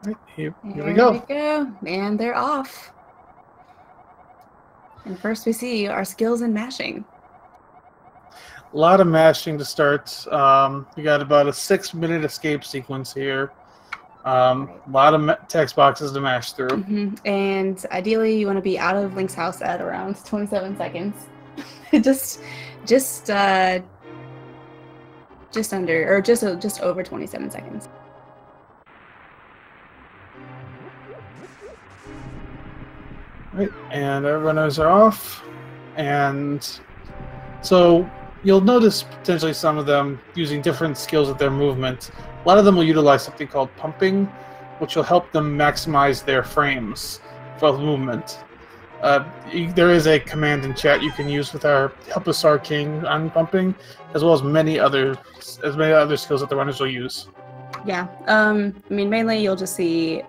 Right, here we There go. we go. And they're off. And first we see our skills in mashing. A lot of mashing to start. You got about a 6-minute escape sequence here. A lot of text boxes to mash through. And ideally, you want to be out of Link's house at around 27 seconds. just under, or just over 27 seconds. Right, and our runners are off. And so you'll notice potentially some of them using different skills with their movement. A lot of them will utilize something called pumping, which will help them maximize their frames for movement. There is a command in chat you can use with our Help Us Our King on pumping, as well as many other skills that the runners will use. Yeah, I mean, mainly you'll just see,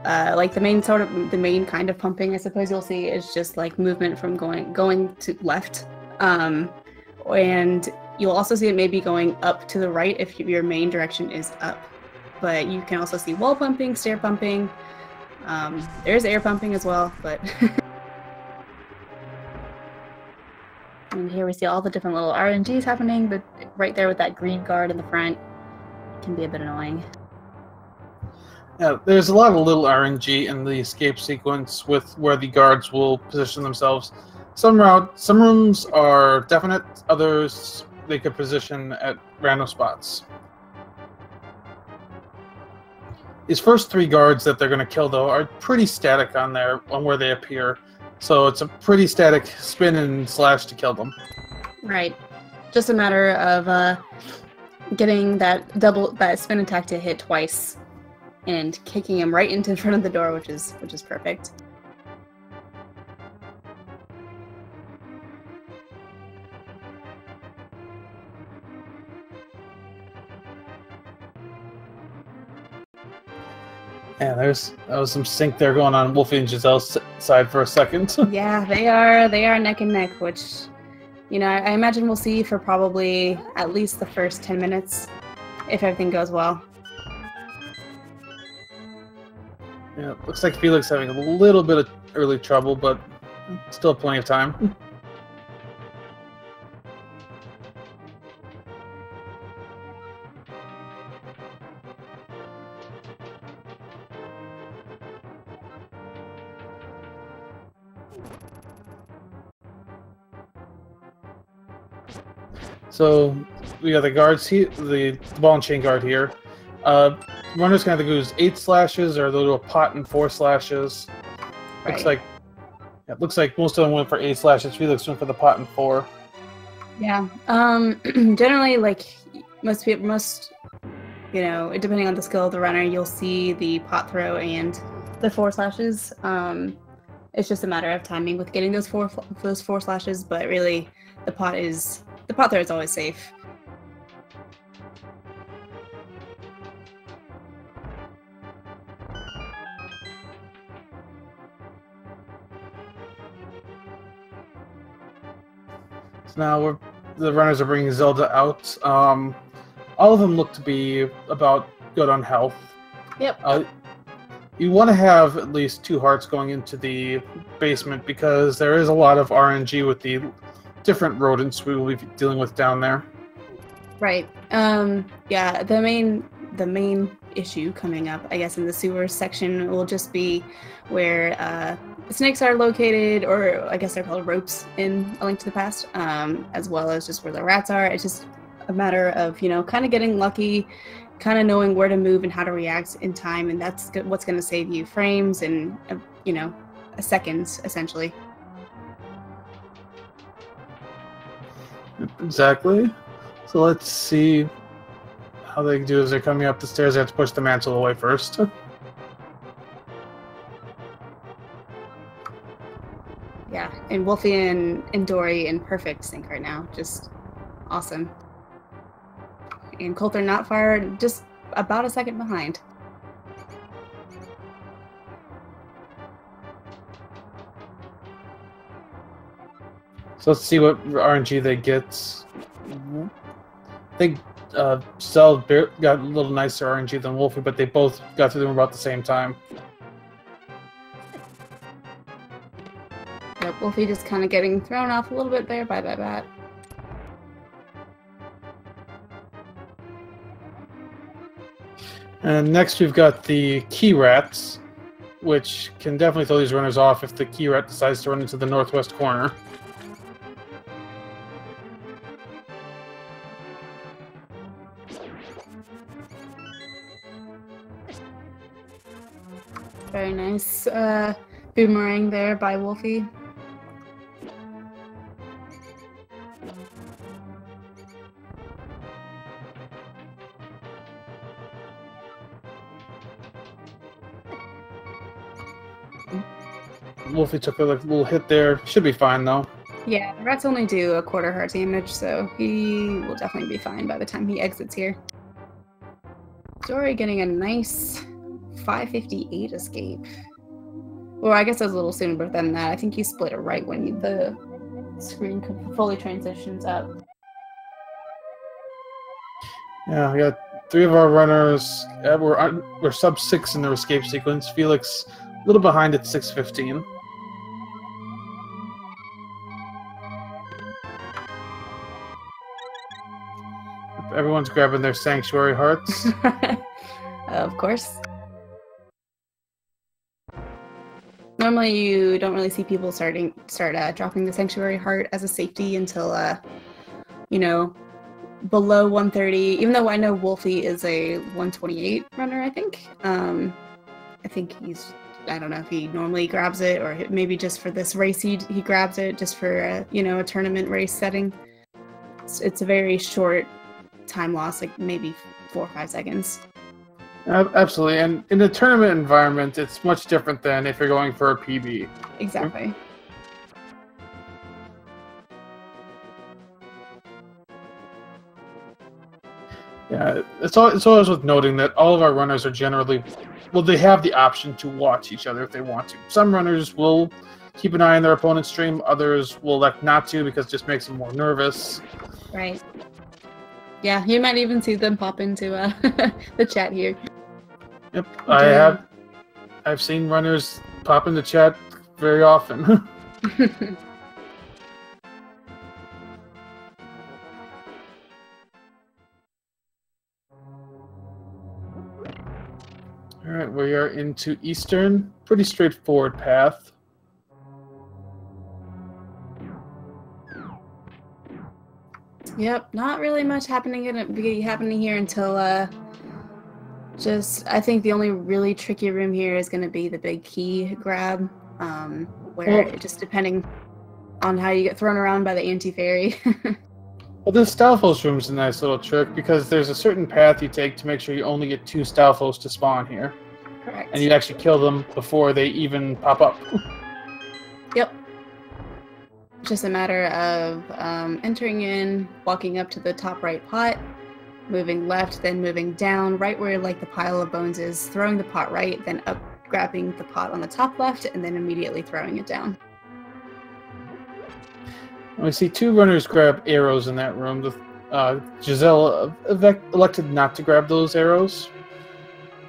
like the main kind of pumping, I suppose you'll see, is just like movement from going to left, and you'll also see it maybe going up to the right if your main direction is up. But you can also see wall pumping, stair pumping. There's air pumping as well, but. And here we see all the different little RNGs happening, but right there with that green guard in the front can be a bit annoying. Yeah, there's a lot of little RNG in the escape sequence with where the guards will position themselves. Some rooms are definite, others they could position at random spots. These first 3 guards that they're going to kill, though, are pretty static on where they appear. So it's a pretty static spin and slash to kill them. Right. Just a matter of getting that spin attack to hit twice and kicking him right into front of the door, which is perfect. Yeah, there was some sync there going on Wulfy and Giselle's side for a second. Yeah, they are neck and neck, which, you know, I imagine we'll see for probably at least the first 10 minutes, if everything goes well. Yeah, looks like Felix having a little bit of early trouble, but still plenty of time. So we got the guards here, the ball and chain guard here. Runners can either use 8 slashes or they'll do a pot and 4 slashes. Right. Looks like most of them went for 8 slashes. Felix went for the pot and 4. Yeah. Generally, like most, you know, depending on the skill of the runner, you'll see the pot throw and the 4 slashes. It's just a matter of timing with getting those four slashes, but really, the pot throw is always safe. So now the runners are bringing Zelda out. All of them look to be about good on health. Yep. You want to have at least 2 hearts going into the basement because there is a lot of RNG with the different rodents we will be dealing with down there. Right. Yeah, the main issue coming up, I guess, in the sewer section will just be where the snakes are located, or I guess they're called ropes in A Link to the Past, as well as just where the rats are. It's just a matter of, you know, kind of getting lucky, kind of knowing where to move and how to react in time, and that's what's going to save you frames and, you know, seconds, essentially. Exactly. So let's see how they do as they're coming up the stairs. They have to push the mantle away first. Yeah, and Wulfy and Dory in perfect sync right now. Just awesome. And Coulter not far, just about a second behind. So let's see what RNG they get. They Cell got a little nicer RNG than Wulfy, but they both got through them about the same time. Yep, Wulfy just kind of getting thrown off a little bit there by that bat. And next we've got the Key Rats, which can definitely throw these runners off if the Key Rat decides to run into the northwest corner. Very nice boomerang there by Wulfy. Wulfy took a little hit there. Should be fine, though. Yeah, the rats only do a quarter heart damage, so he will definitely be fine by the time he exits here. Story getting a nice 558 escape. Well, I guess it was a little sooner than that. I think you split it right when the screen fully transitions up. Yeah, we got 3 of our runners. We're sub 6 in their escape sequence. Felix a little behind at 6:15. Everyone's grabbing their sanctuary hearts. Of course. Normally, you don't really see people start dropping the sanctuary heart as a safety until, you know, below 130. Even though I know Wulfy is a 128 runner, I think. I think I don't know if he normally grabs it, or maybe just for this race he grabs it just for you know, a tournament race setting. It's a very short time loss, like maybe 4 or 5 seconds. Absolutely, and in a tournament environment, it's much different than if you're going for a PB. Exactly. Yeah, it's always worth noting that all of our runners are generally, well, they have the option to watch each other if they want to. Some runners will keep an eye on their opponent's stream, others will elect not to because it just makes them more nervous. Right. Yeah, you might even see them pop into the chat here. Yep, I've seen runners pop in the chat very often. Alright, we are into Eastern. Pretty straightforward path. Yep, not really much happening here until I think the only really tricky room here is going to be the big key grab, where just depending on how you get thrown around by the anti-fairy. Well, this Stalfos room is a nice little trick because there's a certain path you take to make sure you only get 2 Stalfos to spawn here. Correct. And you actually kill them before they even pop up. Yep. Just a matter of entering in, walking up to the top right pot, moving left, then moving down, right where like the pile of bones is, throwing the pot right, then up, grabbing the pot on the top left, and then immediately throwing it down. We see 2 runners grab arrows in that room. Giselle elected not to grab those arrows.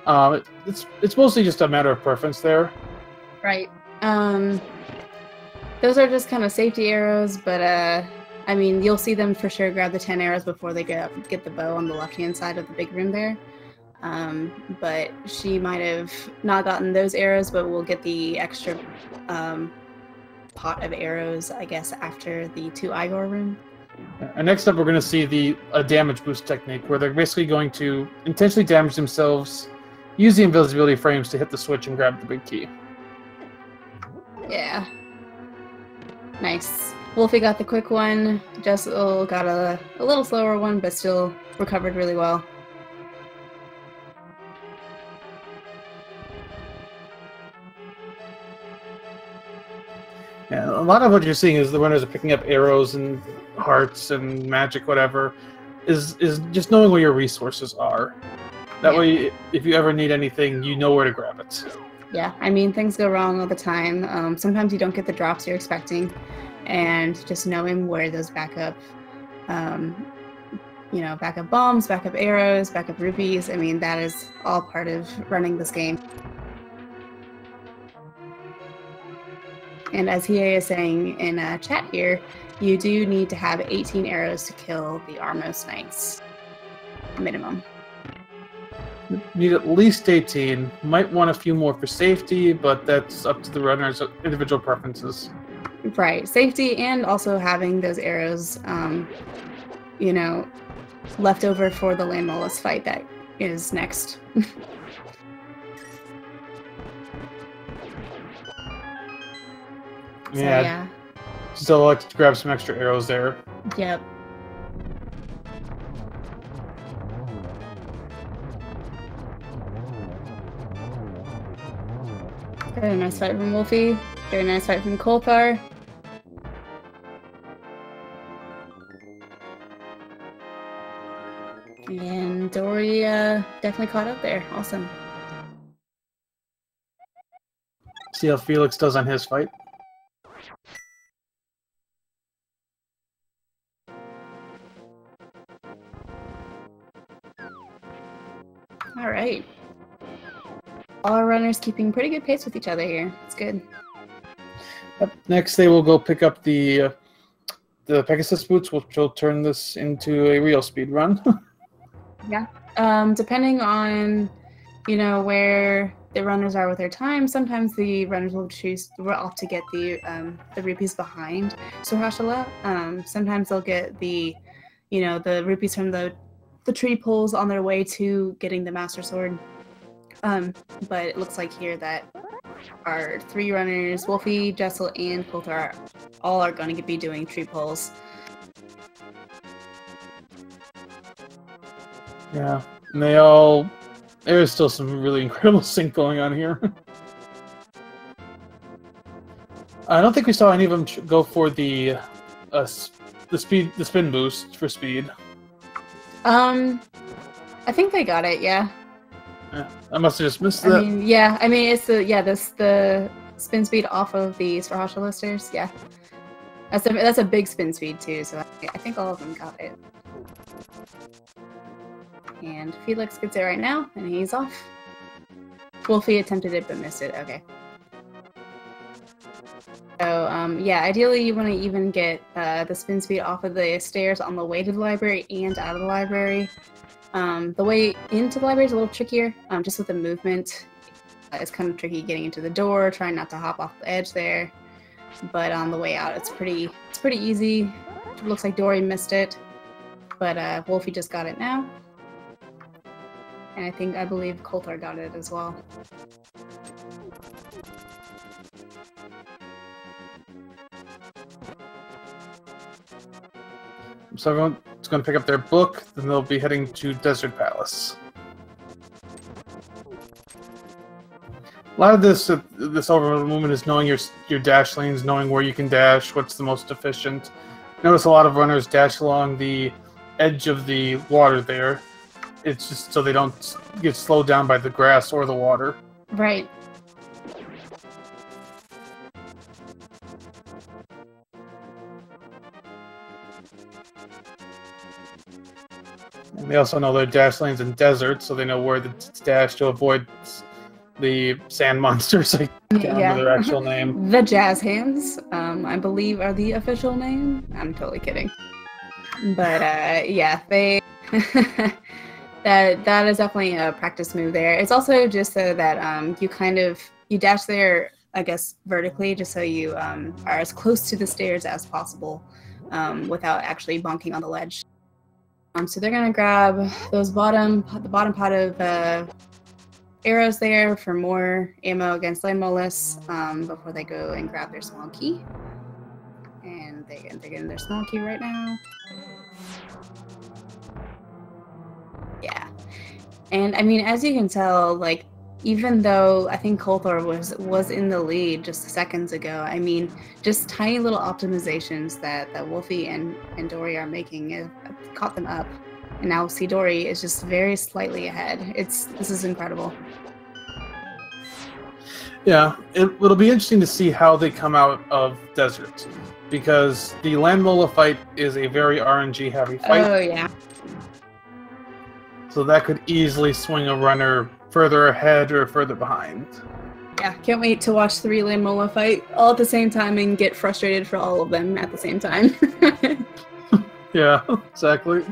It's mostly just a matter of preference there. Right. Those are just kind of safety arrows, but I mean, you'll see them for sure grab the 10 arrows before they get the bow on the left-hand side of the big room there. But she might have not gotten those arrows, but we'll get the extra pot of arrows, I guess, after the 2 Igor room. And next up, we're going to see a damage boost technique, where they're basically going to intentionally damage themselves, use the invisibility frames to hit the switch and grab the big key. Yeah. Nice. Wulfy got the quick one. Jessel got a little slower one, but still recovered really well. Yeah, a lot of what you're seeing is the runners are picking up arrows and hearts and magic, whatever, is just knowing where your resources are. That way, if you ever need anything, you know where to grab it. Yeah, I mean, things go wrong all the time. Sometimes you don't get the drops you're expecting, and just knowing where those backup backup bombs, backup arrows, backup rupees. I mean, that is all part of running this game. And as Hiei is saying in chat here, you do need to have 18 arrows to kill the Armos Knights. Minimum. Need at least 18. Might want a few more for safety, but that's up to the runner's individual preferences. Right. Safety and also having those arrows, left over for the Land Mollusk fight that is next. Yeah. Still like to grab some extra arrows there. Yep. Very nice fight from Wulfy. Very nice fight from Kolthar. And Dory definitely caught up there. Awesome. See how Felix does on his fight. All right. All our runners keeping pretty good pace with each other here. It's good. Yep. Next, they will go pick up the Pegasus boots, which will turn this into a real speed run. Yeah. Depending on, where the runners are with their time, sometimes the runners will opt to get the rupees behind Sarhashala. Sometimes they'll get the rupees from the tree poles on their way to getting the Master Sword. But it looks like here that our 3 runners, Wulfy, Jessel, and Kolthar, all are going to be doing tree poles. Yeah, and there's still some really incredible sync going on here. I don't think we saw any of them go for the spin boost for speed. I think they got it, yeah. I must have just missed that. It's the spin speed off of the Sarhasha listers, yeah. That's a big spin speed too, so I think all of them got it. And Felix gets it right now, and he's off. Wulfy attempted it but missed it. Okay. So, ideally you want to even get the spin speed off of the stairs on the way to the library and out of the library. The way into the library is a little trickier, just with the movement. It's kind of tricky getting into the door, trying not to hop off the edge there. But on the way out, it's pretty easy. It looks like Dory missed it, but Wulfy just got it now. And I believe Kolthar got it as well. So everyone's going to pick up their book, then they'll be heading to Desert Palace. A lot of this overall movement is knowing your dash lanes, knowing where you can dash, what's the most efficient. Notice a lot of runners dash along the edge of the water there. It's just so they don't get slowed down by the grass or the water. Right. And they also know their dash lanes in deserts, so they know where to dash to avoid the sand monsters. I can't remember their actual name. The Jazz Hands, I believe, are the official name. I'm totally kidding. But they that is definitely a practice move there. It's also just so that you dash there, I guess, vertically, just so you are as close to the stairs as possible without actually bonking on the ledge. So they're gonna grab the bottom pot of arrows there for more ammo against Land Mollusks before they go and grab their small key. And they're getting their small key right now. Yeah. And I mean, as you can tell, like, even though I think Kolthar was in the lead just seconds ago, I mean, just tiny little optimizations that Wulfy and Dory are making have caught them up. And now see Dory is just very slightly ahead. This is incredible. Yeah, it'll be interesting to see how they come out of Desert, because the Land Mola fight is a very RNG heavy fight. Oh yeah. So that could easily swing a runner further ahead or further behind. Yeah, can't wait to watch 3 Land Mola fight all at the same time and get frustrated for all of them at the same time. Yeah, exactly.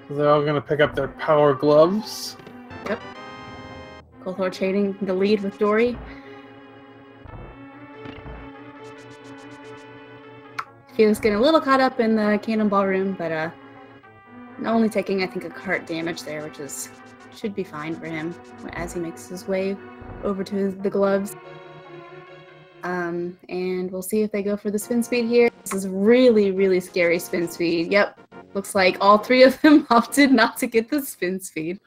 So they're all going to pick up their power gloves. Yep. Kothor trading the lead with Dory. Felix getting a little caught up in the cannonball room, but only taking, I think, a heart damage there, which should be fine for him as he makes his way over to the gloves. And we'll see if they go for the spin speed here. This is really, really scary spin speed. Yep. Looks like all 3 of them opted not to get the spin speed.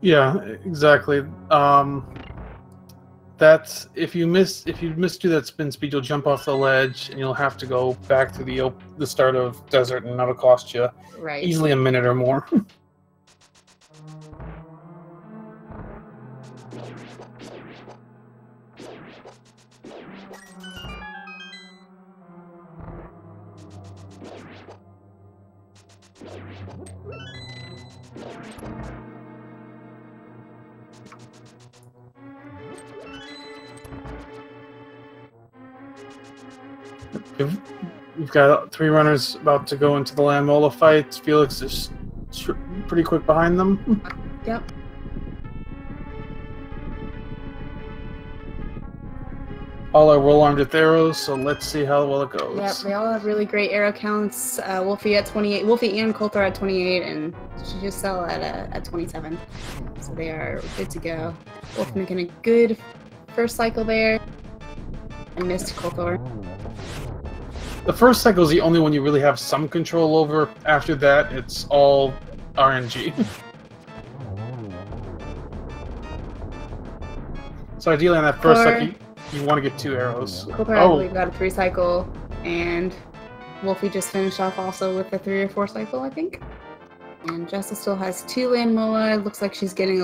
Yeah, exactly. That's if you miss do that spin speed, you'll jump off the ledge and you'll have to go back to the start of desert, and that'll cost you easily a minute or more. We've got 3 runners about to go into the Land Mola fight. Felix is pretty quick behind them. Yep. All are well armed with arrows, so let's see how well it goes. Yep, they all have really great arrow counts. Wulfy at 28, Wulfy and Kothor at 28, and Gesellschaft at 27. So they are good to go. Wulfy making a good first cycle there, and missed Kothor. The first cycle is the only one you really have some control over. After that, it's all RNG. So ideally on that first cycle, you want to get 2 arrows. Kothor, I believe, got a 3 cycle, and Wulfy just finished off also with a 3 or 4 cycle, I think. And Jessa still has 2 Land Mola. Looks like she's getting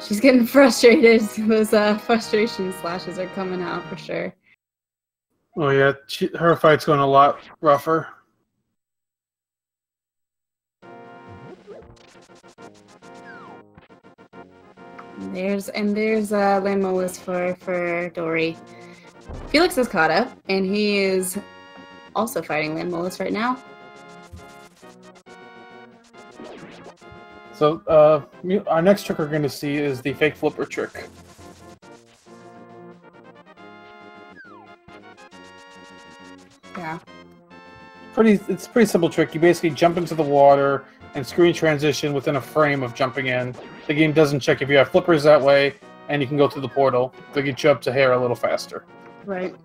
she's getting frustrated. Those frustration slashes are coming out for sure. Oh yeah, her fight's going a lot rougher. There's Land Molas for Dory. Felix is caught up, and he is also fighting Land Molas right now. So our next trick we're going to see is the fake flipper trick. Yeah. It's a pretty simple trick. You basically jump into the water and screen transition within a frame of jumping in. The game doesn't check if you have flippers that way, and you can go through the portal. They'll get you up to here a little faster. Right.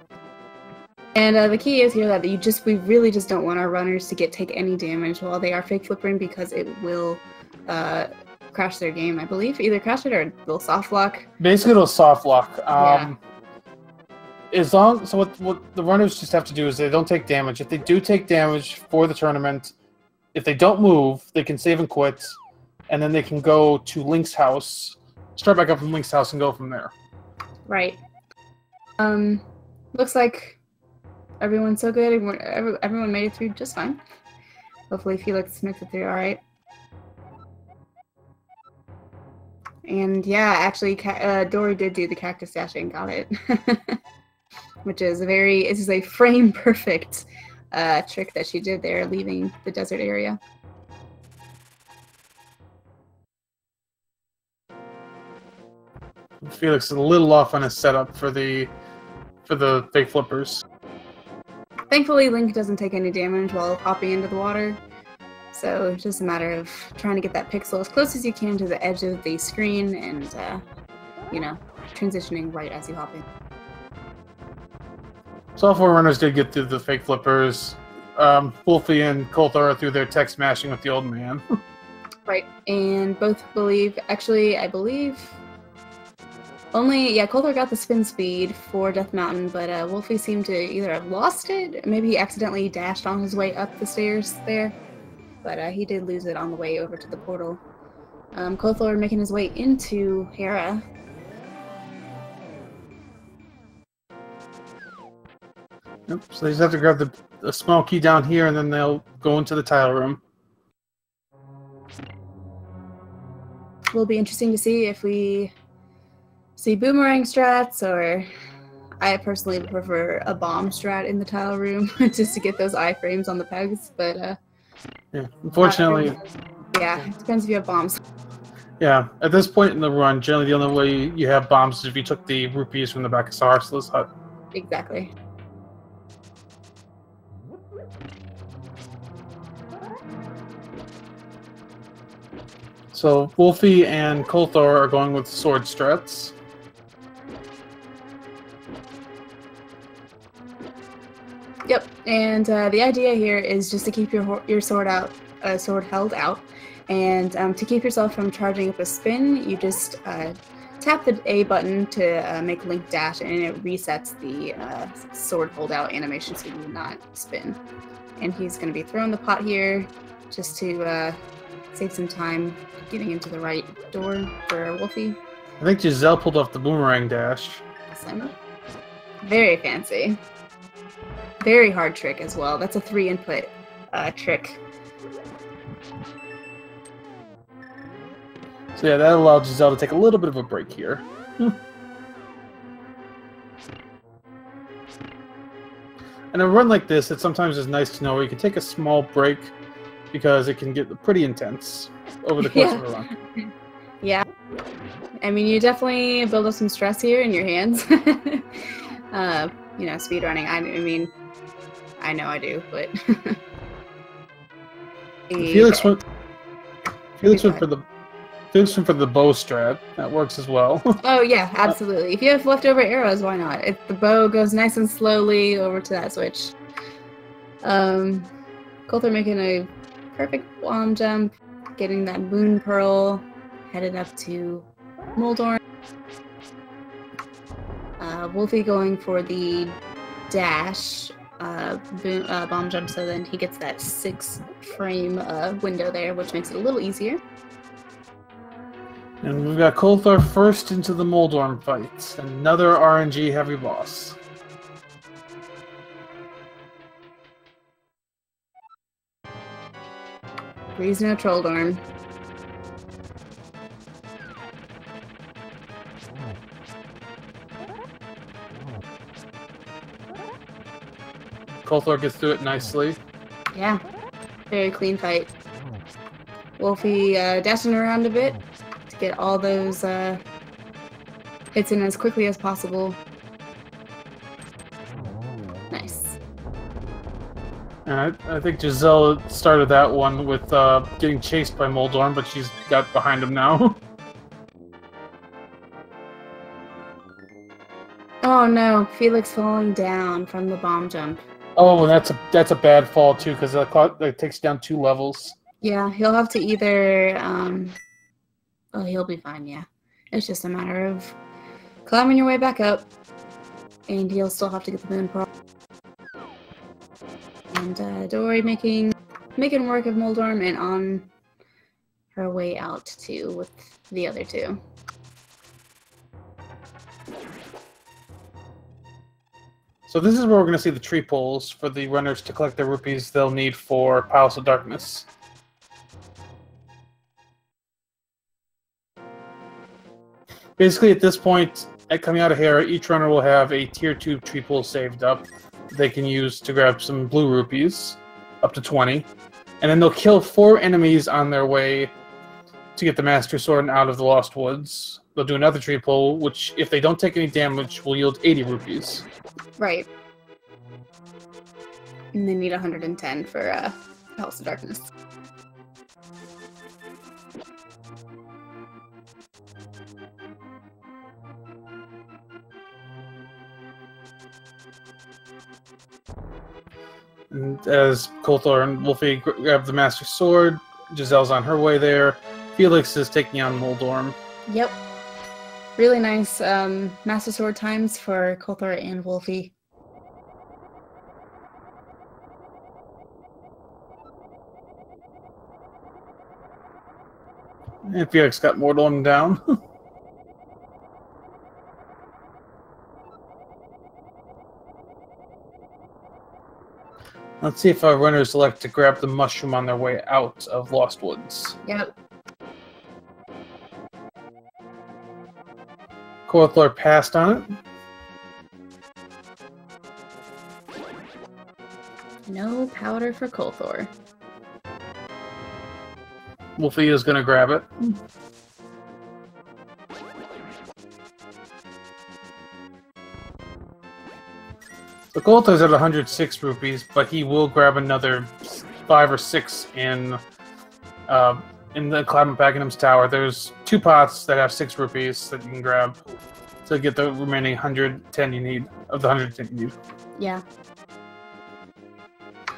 And the key is here that we really just don't want our runners to take any damage while they are fake flippering, because it will crash their game, I believe. Either crash it or they'll soft lock. Basically, it'll soft lock. Yeah. So what the runners just have to do is they don't take damage. If they do take damage for the tournament, if they don't move, they can save and quit, and then they can go to Link's house, start back up from Link's house, and go from there. Right. Looks like everyone's so good. Everyone made it through just fine. Hopefully Felix makes it through all right. And yeah, actually, Dory did do the cactus dash and got it. Which is a frame perfect trick that she did there, leaving the desert area. Felix is a little off on his setup for the fake flippers. Thankfully, Link doesn't take any damage while hopping into the water, so it's just a matter of trying to get that pixel as close as you can to the edge of the screen and, transitioning right as you hop in. So all 4 runners did get through the fake flippers. Wulfy and Kothor are through their tech smashing with the old man. Right, and both believe, actually, I believe, Kothor got the spin speed for Death Mountain, but Wulfy seemed to either have lost it, maybe he accidentally dashed on his way up the stairs there, but he did lose it on the way over to the portal. Kothor making his way into Hera, Yep. So they just have to grab the small key down here, and then they'll go into the tile room. Will be interesting to see if we see boomerang strats, or I personally prefer a bomb strat in the tile room just to get those iframes on the pegs. But yeah, unfortunately, yeah, it depends if you have bombs. Yeah, at this point in the run, generally the only way you have bombs is if you took the rupees from the back of Sarsala's hut. Exactly. So Wulfy and Kolthor are going with sword strats. Yep, and the idea here is just to keep your sword held out, and to keep yourself from charging up a spin, you just tap the A button to make Link dash, and it resets the sword holdout animation so you do not spin. And he's going to be throwing the pot here just to save some time getting into the right door for Wulfy. I think Giselle pulled off the boomerang dash. Awesome. Very fancy. Very hard trick as well. That's a 3-input trick. So yeah, that allowed Giselle to take a little bit of a break here. In a run like this, it sometimes is nice to know where you can take a small break because it can get pretty intense over the course of a run. Yeah. I mean, you definitely build up some stress here in your hands. You know, speedrunning. I mean, I know I do, but Felix went for the bow strat. That works as well. Oh yeah, absolutely. If you have leftover arrows, why not? If the bow goes nice and slowly over to that switch. Kolthor making a perfect bomb jump, getting that moon pearl, headed up to Moldorm. Wulfy going for the dash bomb jump, so then he gets that 6-frame window there, which makes it a little easier. And we've got Kolthor first into the Moldorm fight. Another RNG heavy boss. Please no Trolldorm. Kolthor gets through it nicely. Yeah, very clean fight. Wulfy dashing around a bit to get all those hits in as quickly as possible. Nice. And I think Giselle started that one with getting chased by Moldorm, but she's got behind him now. Oh no, Felix falling down from the bomb jump. Oh, and that's a bad fall too, because that takes down 2 levels. Yeah, he'll have to either oh, he'll be fine, yeah. It's just a matter of climbing your way back up, and he'll still have to get the moon pearl. And Dory making work of Moldorm, and on her way out too with the other 2. So this is where we're going to see the tree poles for the runners to collect the rupees they'll need for Palace of Darkness. Basically, at this point, at coming out of here, each runner will have a tier 2 tree pole saved up they can use to grab some blue rupees, up to 20. And then they'll kill 4 enemies on their way to get the Master Sword out of the Lost Woods. They'll do another tree pole, which, if they don't take any damage, will yield 80 rupees. Right. And they need 110 for Palace of Darkness. And as Kolthor and Wulfy grab the Master Sword, Giselle's on her way there. Felix is taking on Moldorm. Yep. Really nice Master Sword times for Kolthor and Wulfy. And Felix got Moldorm down. Let's see if our runners select to grab the mushroom on their way out of Lost Woods. Yep. Corthor passed on it. No powder for Colthor. Wulfy is going to grab it. So Colthor's at 106 rupees, but he will grab another 5 or 6 in the Climate Pagnum's tower. There's 2 pots that have 6 rupees that you can grab to get the remaining 110 you need, of the 110 you need. Yeah.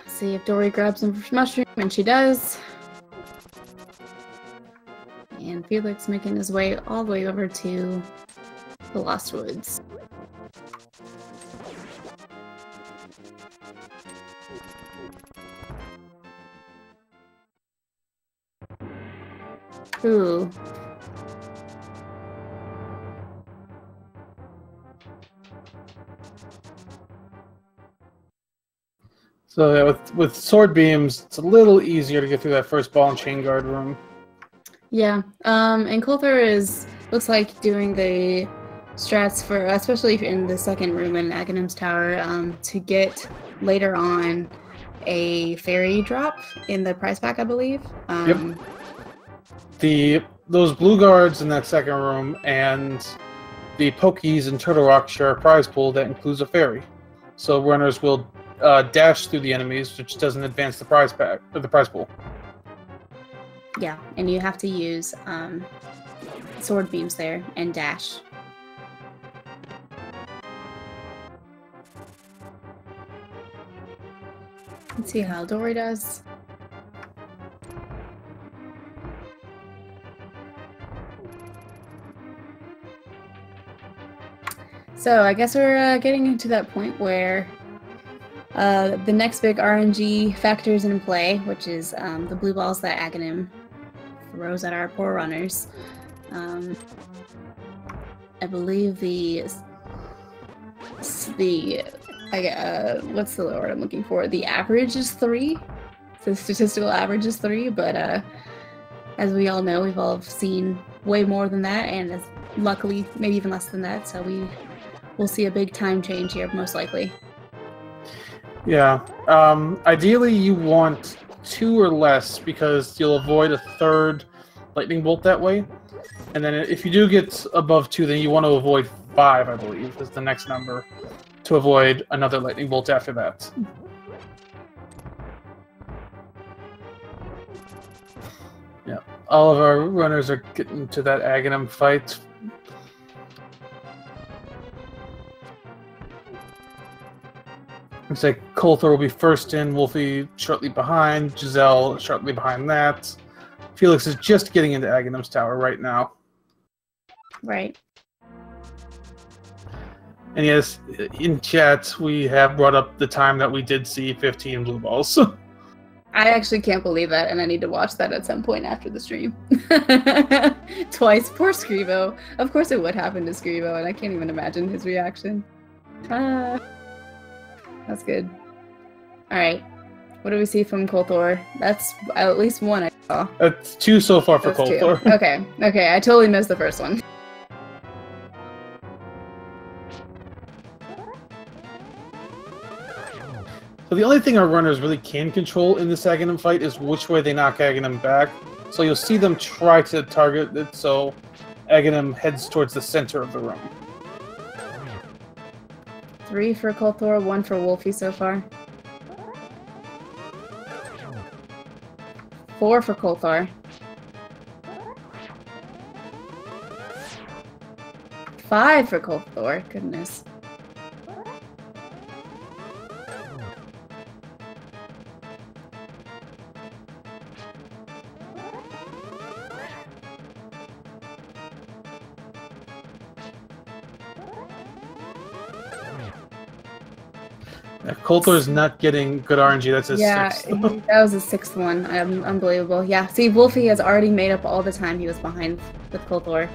See if Dory grabs some mushroom, and she does. And Felix making his way all the way over to the Lost Woods. Ooh. So yeah, with sword beams, it's a little easier to get through that first ball and chain guard room. Yeah, and Colthor looks like doing the strats for, especially in the second room in Aghanim's tower, to get later on a fairy drop in the prize pack, I believe. Yep. Those blue guards in that second room and the Pokies and Turtle Rock share a prize pool that includes a fairy. So runners will dash through the enemies, which doesn't advance the prize pack or the prize pool. Yeah, and you have to use sword beams there and dash. Let's see how Dory does. So I guess we're getting into that point where the next big RNG factors in play, which is the blue balls that Aghanim throws at our poor runners. I believe what's the word I'm looking for? The average is 3. The statistical average is 3, but as we all know, we've all seen way more than that, and luckily maybe even less than that. So we'll see a big time change here, most likely. Yeah. Ideally, you want 2 or less because you'll avoid a third lightning bolt that way. And then if you do get above 2, then you want to avoid 5, I believe, is the next number, to avoid another lightning bolt after that. Yeah. All of our runners are getting to that Aghanim fight. Looks like Colthor will be first in, Wulfy shortly behind, Giselle shortly behind that. Felix is just getting into Aghanim's tower right now. Right. And yes, in chat, we have brought up the time that we did see 15 blue balls. I actually can't believe that, and I need to watch that at some point after the stream. Twice. Poor Scrivo. Of course it would happen to Scrivo, and I can't even imagine his reaction. That's good. Alright. What do we see from Colthor? That's at least 1 I saw. That's 2 so far for That's Colthor. 2. Okay. Okay, I totally missed the first one. So the only thing our runners really can control in this Aghanim fight is which way they knock Aghanim back. So you'll see them try to target it so Aghanim heads towards the center of the room. 3 for Colthor, 1 for Wulfy so far. 4 for Colthor. 5 for Colthor, goodness. Yeah, Colthor is not getting good RNG. That's his 6th. That was his 6th one. Unbelievable. Yeah, see, Wulfy has already made up all the time he was behind with Colthor.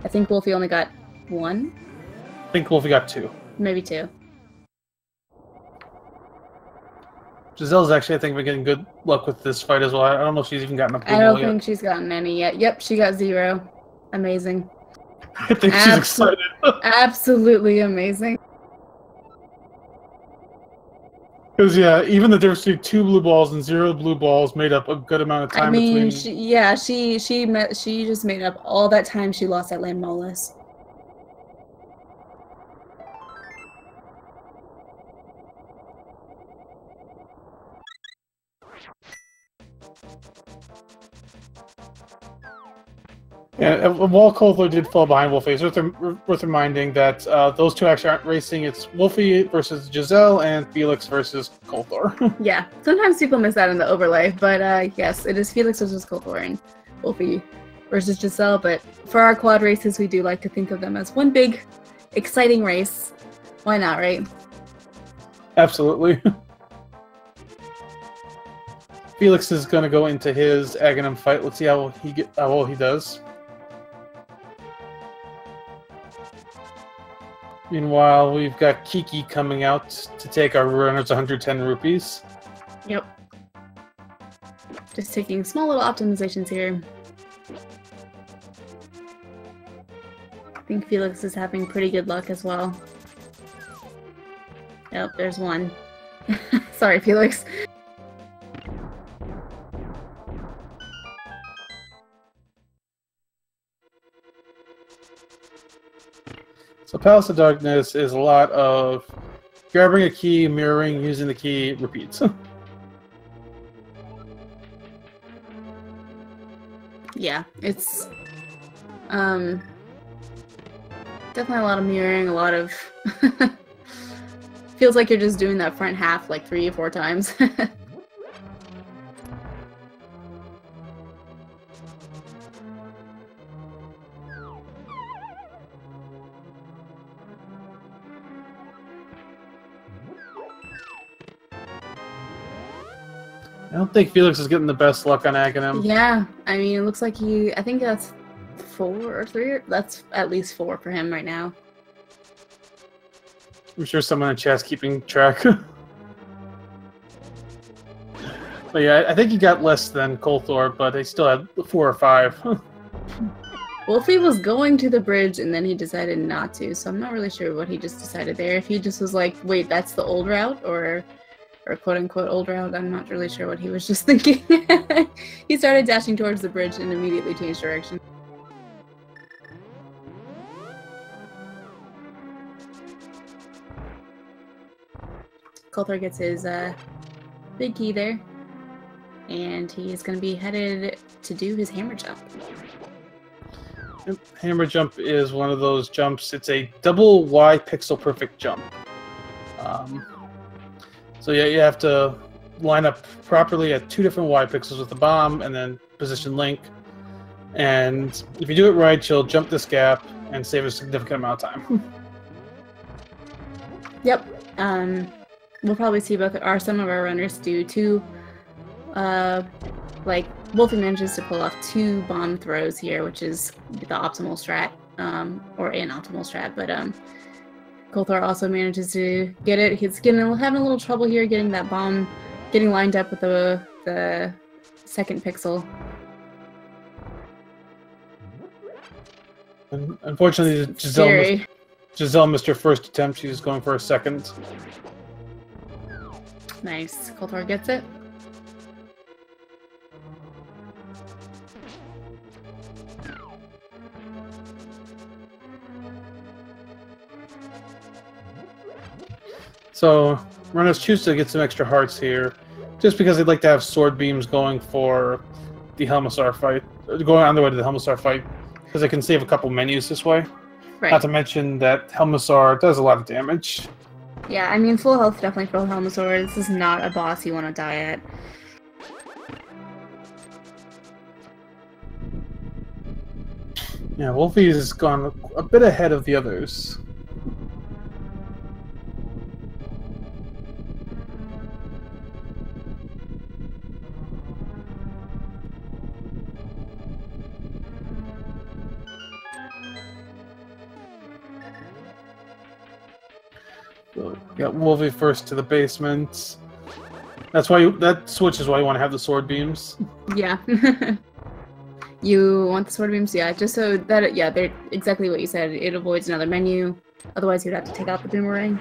I think Wulfy only got 1? I think Wulfy got 2. Maybe 2. Giselle's actually, I think, been getting good luck with this fight as well. I don't know if she's even gotten a blue I ball don't yet. think she's gotten any yet. Yep, she got 0. Amazing. I think she's excited. Absolutely amazing. Because yeah, even the difference between 2 blue balls and 0 blue balls made up a good amount of time I mean, between. she just made up all that time she lost at Land Molus. Yeah, while Coulthard did fall behind Wulfy, it's worth reminding that those two actually aren't racing. It's Wulfy versus Giselle and Felix versus Coulthard. Yeah, sometimes people miss that in the overlay, but yes, it is Felix versus Coulthard and Wulfy versus Giselle. But for our quad races, we do like to think of them as one big, exciting race. Why not, right? Absolutely. Felix is going to go into his Aghanim fight. Let's see how well he does. Meanwhile, we've got Kiki coming out to take our runners 110 rupees. Yep. Just taking small little optimizations here. I think Felix is having pretty good luck as well. Yep, there's one. Sorry, Felix. So Palace of Darkness is a lot of grabbing a key, mirroring, using the key, repeats. Yeah, it's definitely a lot of mirroring, a lot of feels like you're just doing that front half like 3 or 4 times. I don't think Felix is getting the best luck on Aghanim. Yeah, I mean, it looks like I think that's 4 or 3. That's at least 4 for him right now. I'm sure someone in chat's keeping track. But yeah, I think he got less than Coulthard, but he still had 4 or 5. Wulfy was going to the bridge and then he decided not to, so I'm not really sure what he just decided there. If he just was like, wait, that's the old route, or quote-unquote old route, I'm not really sure what he was just thinking. He started dashing towards the bridge and immediately changed direction. Coulthard gets his big key there, and he is going to be headed to do his hammer jump. Hammer jump is one of those jumps. It's a double Y pixel perfect jump. So yeah, you have to line up properly at 2 different Y pixels with the bomb, and then position Link. And if you do it right, you'll jump this gap and save a significant amount of time. Yep. We'll probably see some of our runners do 2. Like Wulfy manages to pull off 2 bomb throws here, which is the optimal strat, or an optimal strat. But Coulthard also manages to get it. He's having a little trouble here getting that bomb, getting lined up with the second pixel. And unfortunately, Giselle missed her first attempt. She's going for a second. Nice. Coulthard gets it. So runners choose to get some extra hearts here, just because they'd like to have sword beams going for the Helmasaur fight, going on the way to the Helmasaur fight, because they can save a couple menus this way. Right. Not to mention that Helmasaur does a lot of damage. Yeah, I mean, full health definitely for Helmasaur. This is not a boss you want to die at. Yeah, Wulfy has gone a bit ahead of the others. So, got Wulfy first to the basement. That's why that switch is why you want to have the sword beams. Yeah. You want the sword beams, yeah, just so that, yeah, they're exactly what you said. It avoids another menu. Otherwise, you'd have to take out the boomerang.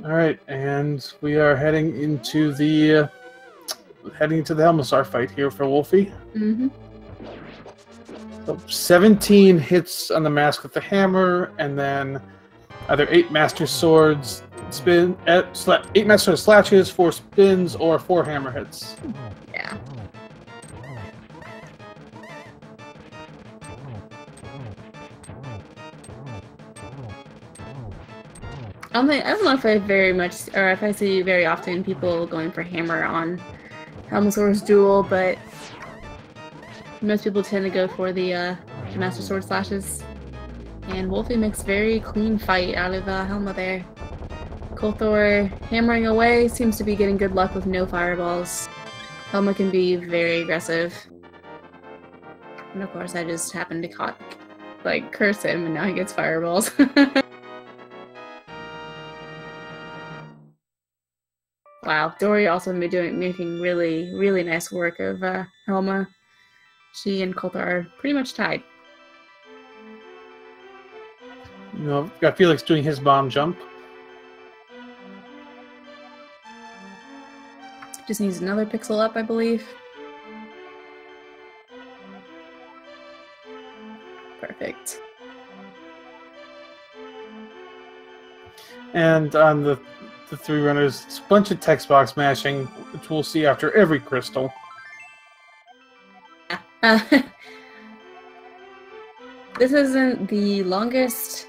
All right, and we are heading into the Helmasaur fight here for Wulfy. Mm-hmm. So 17 hits on the mask with the hammer, and then either 8 Master Swords spin, 8 Master Sword slashes, 4 spins, or 4 hammer hits. Yeah. I don't know if I see very often people going for hammer on Helmasaur's duel, but most people tend to go for the Master Sword slashes. And Wulfy makes very clean fight out of Helma there. Kolthor hammering away, seems to be getting good luck with no fireballs. Helma can be very aggressive. And of course I just happened to curse him and now he gets fireballs. Wow, Dory also making really, really nice work of Helma. She and Kolthor are pretty much tied. You know, got Felix doing his bomb jump. Just needs another pixel up, I believe. Perfect. And on the 3 runners, it's a bunch of text box mashing, which we'll see after every crystal. This isn't the longest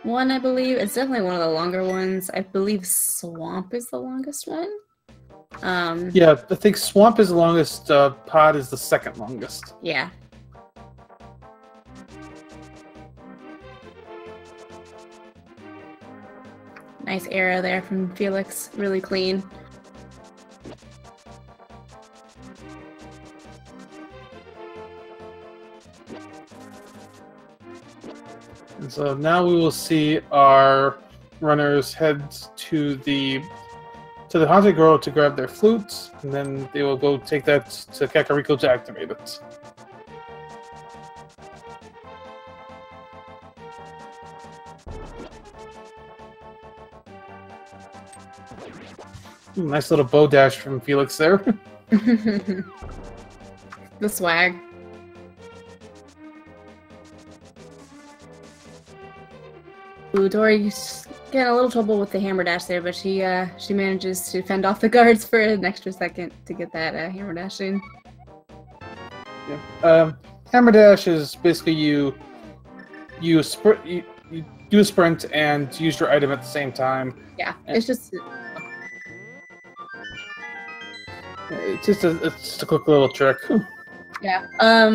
one, I believe. It's definitely one of the longer ones. I believe Swamp is the longest one. Yeah, I think Swamp is the longest, Pod is the second longest. Yeah. Nice arrow there from Felix, really clean. And so now we will see our runners head to the Haunted Grove to grab their flutes, and then they will go take that to Kakariko to activate it. Nice little bow dash from Felix there. The swag. Ooh, Dory's getting a little trouble with the hammer dash there, but she manages to fend off the guards for an extra second to get that hammer dash in. Yeah. Hammer dash is basically you do a sprint and use your item at the same time. Yeah, it's just a quick little trick. Yeah,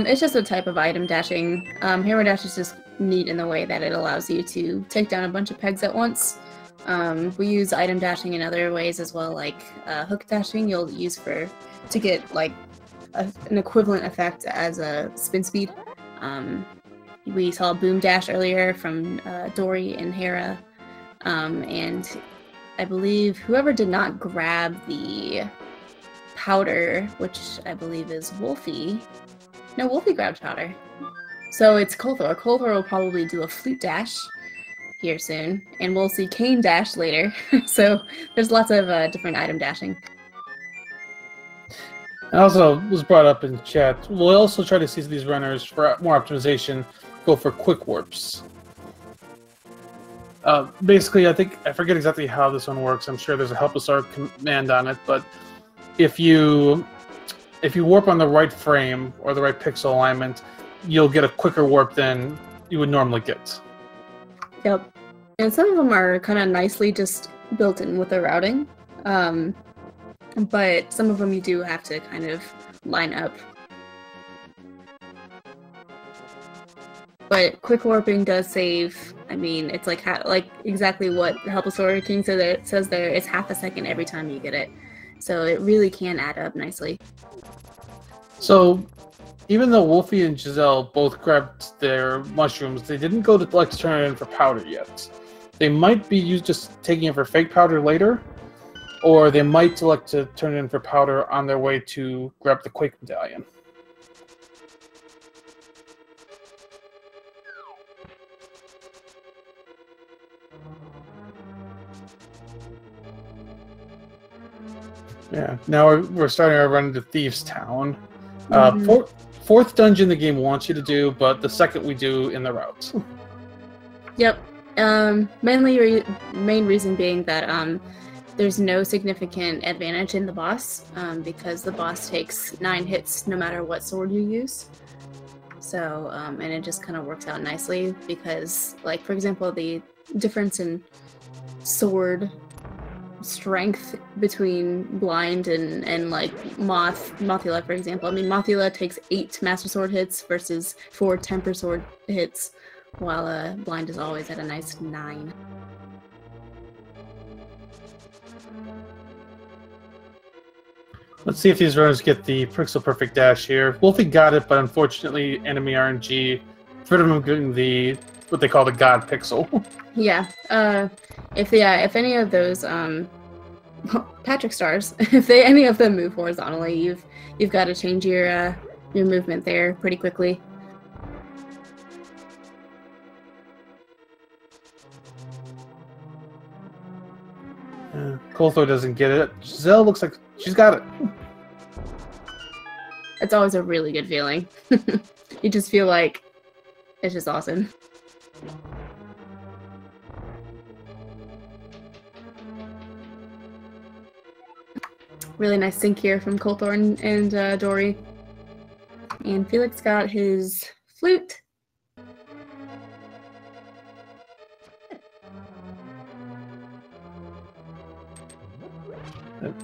it's just a type of item dashing. Hammer dash is just neat in the way that it allows you to take down a bunch of pegs at once. We use item dashing in other ways as well, like hook dashing you'll use to get like an equivalent effect as a spin speed. We saw boom dash earlier from Dory and Hera, and I believe whoever did not grab the powder, which I believe is Wulfy. No, Wulfy grabbed powder. So it's Kolthor. Kolthor will probably do a flute dash here soon, and we'll see cane dash later. So there's lots of different item dashing. I also was brought up in chat. We'll also try to see these runners for more optimization go for quick warps. Basically, I forget exactly how this one works. I'm sure there's a Helmasaur command on it, but if you warp on the right frame or the right pixel alignment, you'll get a quicker warp than you would normally get. Yep. And some of them are kind of nicely just built in with the routing. But some of them you do have to kind of line up. But quick warping does save. I mean, it's like exactly what Helmasaur King says there. It's half a second every time you get it. So it really can add up nicely. So even though Wulfy and Giselle both grabbed their mushrooms, they didn't go to like to turn it in for powder yet. They might be just taking it for fake powder later, or they might elect to turn it in for powder on their way to grab the Quake Medallion. Yeah, now we're starting our run into Thieves Town. Fourth dungeon the game wants you to do, but the second we do in the route. Yep. Main reason being that there's no significant advantage in the boss because the boss takes 9 hits no matter what sword you use. So, and it just kind of works out nicely because, like, for example, the difference in sword strength between Blind and like Mothula, for example. I mean, Mothula takes 8 Master Sword hits versus 4 Temper Sword hits, while Blind is always at a nice 9. Let's see if these runners get the Pixel Perfect Dash here. Wulfy got it, but unfortunately, enemy RNG prevented him getting the what they call the God Pixel. Yeah. If any of those Patrick stars, if any of them move horizontally, you've got to change your movement there pretty quickly. Coulthor doesn't get it. Giselle looks like she's got it. It's always a really good feeling. You just feel like it's just awesome. Really nice sync here from Coulthor and Dory. And Felix got his flute.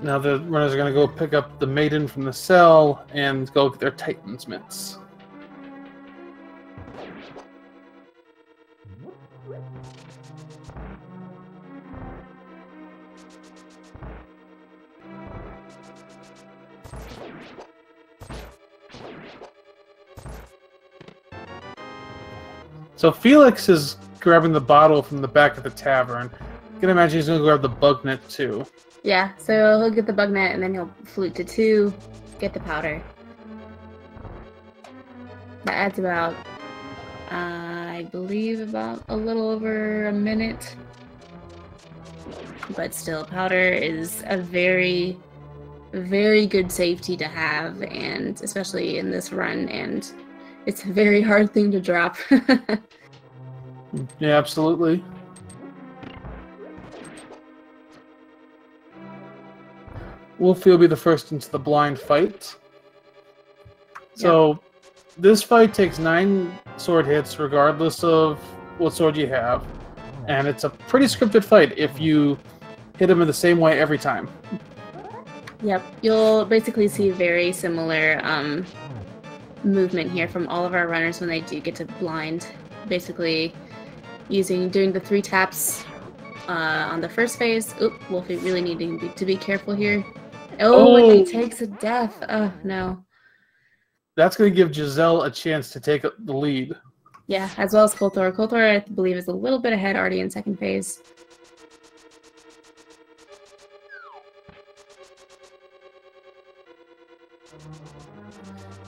Now the runners are going to go pick up the maiden from the cell and go get their Titan's mitts. So Felix is grabbing the bottle from the back of the tavern. I can imagine he's going to grab the bug net too. Yeah, so he'll get the bug net and then he'll flute to 2, get the powder. That adds about, I believe, about a little over a minute. But still, powder is a very, very good safety to have, and especially in this run, and it's a very hard thing to drop. Yeah, absolutely. Wulfy will be the first into the blind fight. So this fight takes 9 sword hits regardless of what sword you have. And it's a pretty scripted fight if you hit him in the same way every time. Yep, you'll basically see very similar movement here from all of our runners when they do get to blind. Basically doing the 3 taps on the first phase. Oop, Wulfy really needing to be careful here. Oh, and he takes a death. Oh, no. That's going to give Giselle a chance to take the lead. Yeah, as well as Coulthor. Coulthor, I believe, is a little bit ahead already in second phase.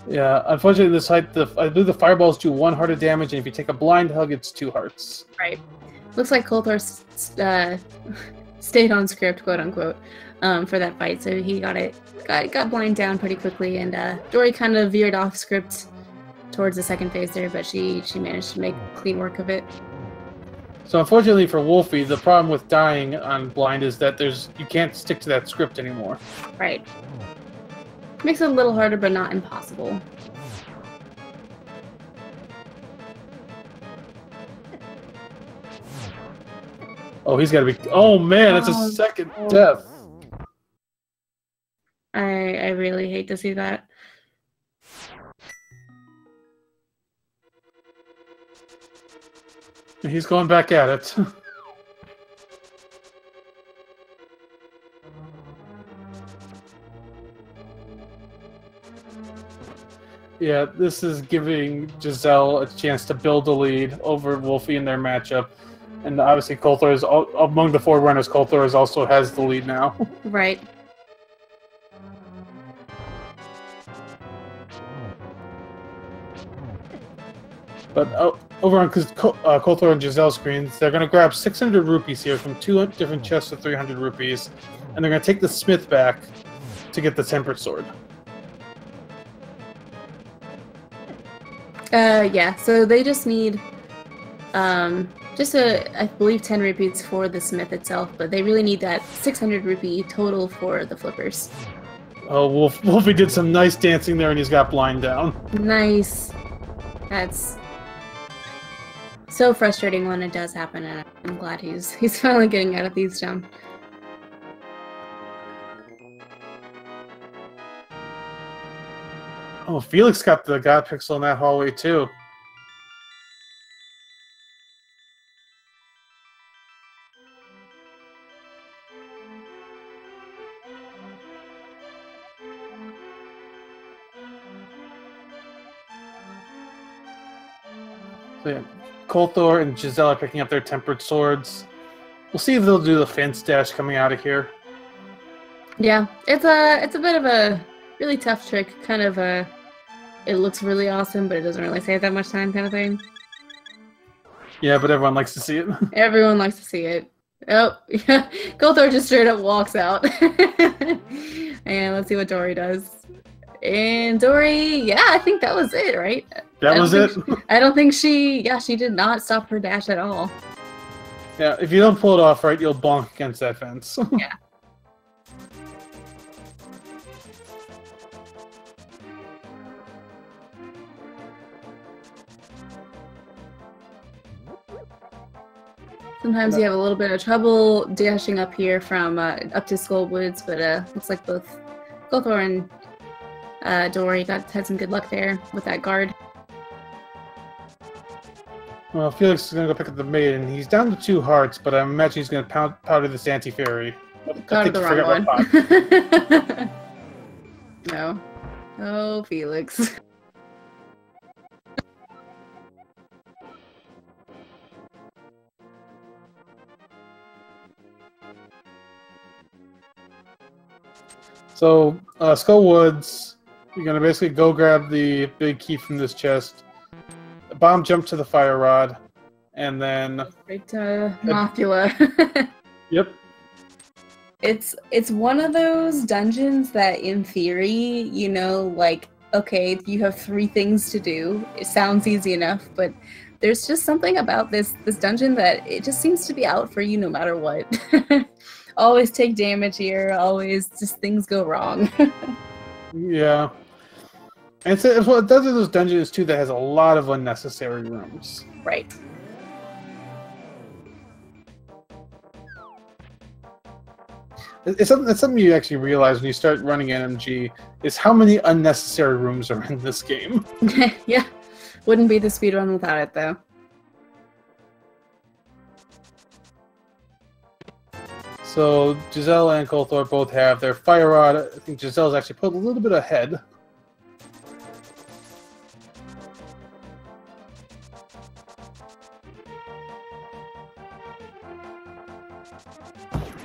Yeah, unfortunately, in this fight, I believe the fireballs do 1 heart of damage, and if you take a blind hug, it's 2 hearts. Right. Looks like Coulthor stayed on script, quote unquote, for that fight, so he got blind down pretty quickly, and Dory kind of veered off script towards the second phase there, but she managed to make clean work of it. So unfortunately for Wulfy, the problem with dying on blind is that you can't stick to that script anymore. Right. Makes it a little harder, but not impossible. Oh, he's got to be... Oh, man, that's a second death. I really hate to see that. He's going back at it. Yeah, this is giving Giselle a chance to build a lead over Wulfy in their matchup. And obviously, Coulthor is among the forerunners. Coulthor also has the lead now. Right. But over on Coulthor and Giselle screens, they're going to grab 600 rupees here from 2 different chests of 300 rupees, and they're going to take the smith back to get the tempered sword. Yeah. So they just need I believe 10 rupees for the smith itself, but they really need that 600 rupee total for the flippers. Oh, Wulfy did some nice dancing there, and he's got blind down. Nice. That's so frustrating when it does happen, and I'm glad he's finally getting out of these jump. Oh, Felix got the God Pixel in that hallway too. So yeah, Coulthor and Giselle are picking up their tempered swords. We'll see if they'll do the fence dash coming out of here. Yeah, it's a bit of a really tough trick. Kind of it looks really awesome, but it doesn't really save that much time, kind of thing. Yeah, but everyone likes to see it. Everyone likes to see it. Oh, yeah. Coulthor just straight up walks out. And let's see what Dory does. And Dory, yeah, I think that was it, right? That was it? I don't think she did not stop her dash at all. Yeah, if you don't pull it off right, you'll bonk against that fence. Yeah. Sometimes you have a little bit of trouble dashing up here from up to Skullwoods, but looks like both Coulthor and Dory had some good luck there with that guard. Well, Felix is going to go pick up the maiden. He's down to 2 hearts, but I imagine he's going to powder this anti-fairy. Got the wrong one. No. Oh, Felix. So, Skullwoods, you're going to basically go grab the big key from this chest, bomb jump to the fire rod, and then... Right to Mothula. Yep. It's one of those dungeons that, in theory, you know, like, okay, you have 3 things to do. It sounds easy enough, but there's just something about this dungeon that it just seems to be out for you no matter what. Always take damage here, always just things go wrong. Yeah. And it's one of those dungeons, too, that has a lot of unnecessary rooms. Right. It's something you actually realize when you start running NMG, is how many unnecessary rooms are in this game. Yeah. Wouldn't be the speedrun without it, though. So, Giselle and Coulthor both have their fire rod. I think Giselle's actually put a little bit ahead.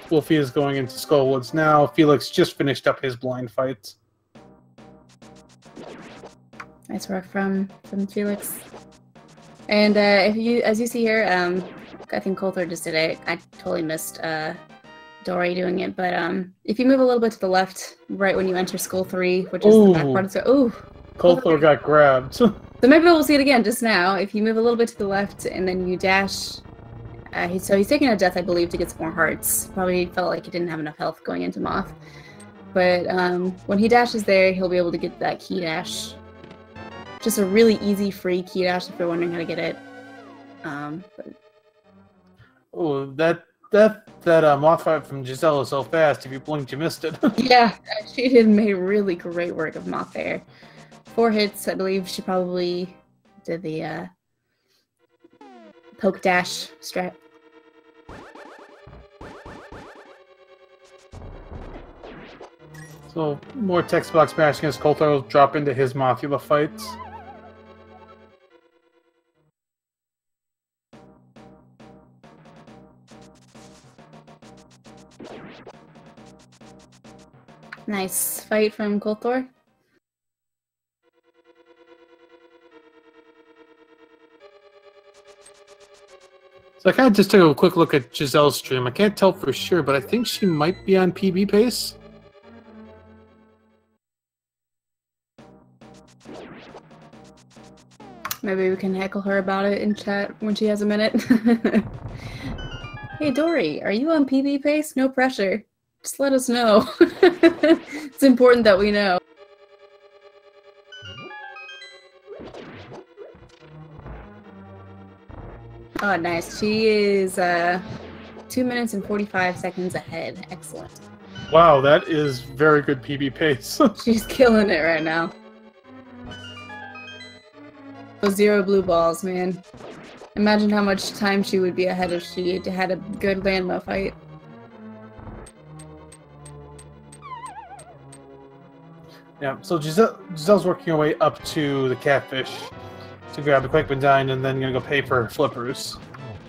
Wulfy is going into Skullwoods now. Felix just finished up his blind fight. Nice work from Felix. And as you see here, I think Coulthor just did it. I totally missed Dory doing it, but if you move a little bit to the left, right when you enter Skull 3, which is the back part, so Coulthor got grabbed. So maybe we'll see it again just now. If you move a little bit to the left and then you dash, so he's taking a death, I believe, to get some more hearts. Probably felt like he didn't have enough health going into Moth. But when he dashes there, he'll be able to get that key dash. Just a really easy, free key dash if you're wondering how to get it. Oh, that Moth fight from Giselle is so fast. If you blinked, you missed it. Yeah, she did made really great work of Moth there. 4 hits, I believe she probably did the poke dash strat. So more text box mashing as Coulter will drop into his Mothula fights. Nice fight from Coulter. So I kind of just took a quick look at Giselle's stream. I can't tell for sure, but I think she might be on PB pace. Maybe we can heckle her about it in chat when she has a minute. Hey Dory, are you on PB pace? No pressure. Just let us know. It's important that we know. Oh, nice. She is 2 minutes and 45 seconds ahead. Excellent. Wow, that is very good PB pace. She's killing it right now. Those 0 blue balls, man. Imagine how much time she would be ahead if she had a good landmo fight. Yeah, so Giselle's working her way up to the catfish to grab the quick medallion and then gonna go pay for flippers.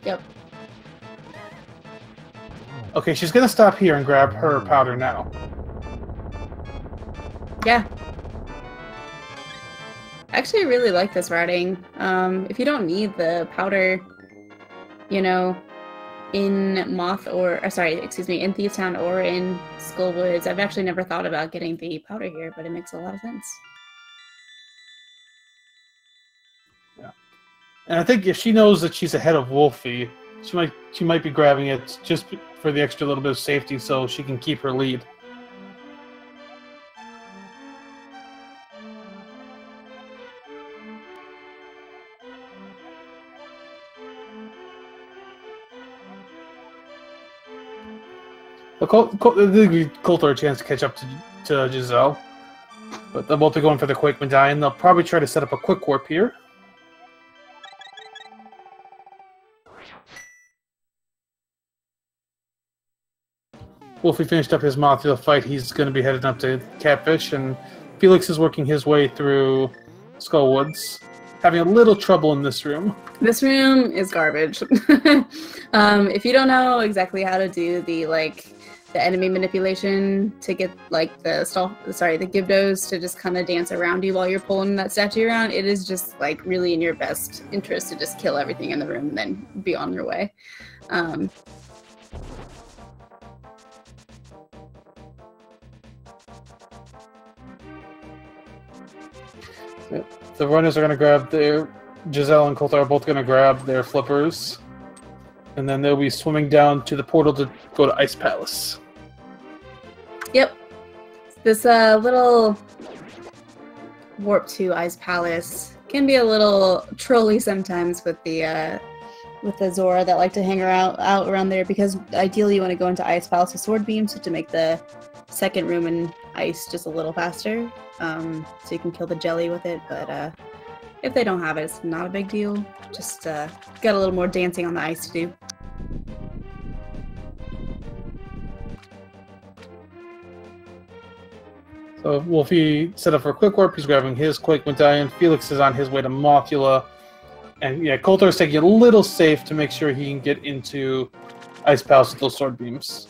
Yep. Okay, she's gonna stop here and grab her powder now. Yeah. I actually really like this routing. If you don't need the powder, you know, in in Thieves Town or in Skullwoods, I've actually never thought about getting the powder here, but it makes a lot of sense. Yeah. And I think if she knows that she's ahead of Wulfy, she might be grabbing it just for the extra little bit of safety so she can keep her lead. It'll give Coulter a chance to catch up to Giselle. But they'll both be going for the quick medallion. They'll probably try to set up a quick warp here. Wulfy finished up his Mothula fight. He's going to be heading up to Catfish, and Felix is working his way through Skullwoods, having a little trouble in this room. This room is garbage. If you don't know exactly how to do the enemy manipulation to get the Gibdos to just kind of dance around you while you're pulling that statue around, it is just really in your best interest to just kill everything in the room and then be on your way. The runners are going to grab Giselle and Coulter are both going to grab their flippers. And then they'll be swimming down to the portal to go to Ice Palace. Yep. This little warp to Ice Palace can be a little trolly sometimes with the Zora that like to hang out around there, because ideally you want to go into Ice Palace with sword beams to make the second room in ice just a little faster. So you can kill the jelly with it, but if they don't have it, it's not a big deal. Just got a little more dancing on the ice to do. So Wulfy set up for a quick warp. He's grabbing his quick medallion. Felix is on his way to Mothula. And yeah, Coulter is taking it a little safe to make sure he can get into Ice Palace with those sword beams.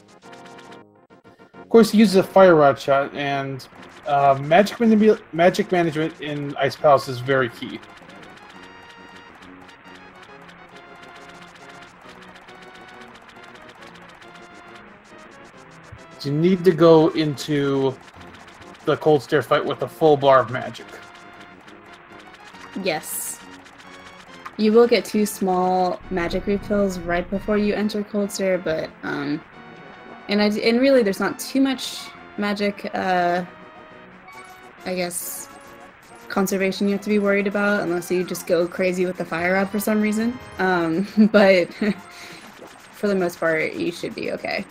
Of course, he uses a fire rod shot, and magic management in Ice Palace is very key. So you need to go into the Cold Stare fight with a full bar of magic. Yes. You will get 2 small magic refills right before you enter Cold Stare, but and really there's not too much magic I guess conservation you have to be worried about, unless you just go crazy with the fire rod for some reason. But for the most part, you should be okay.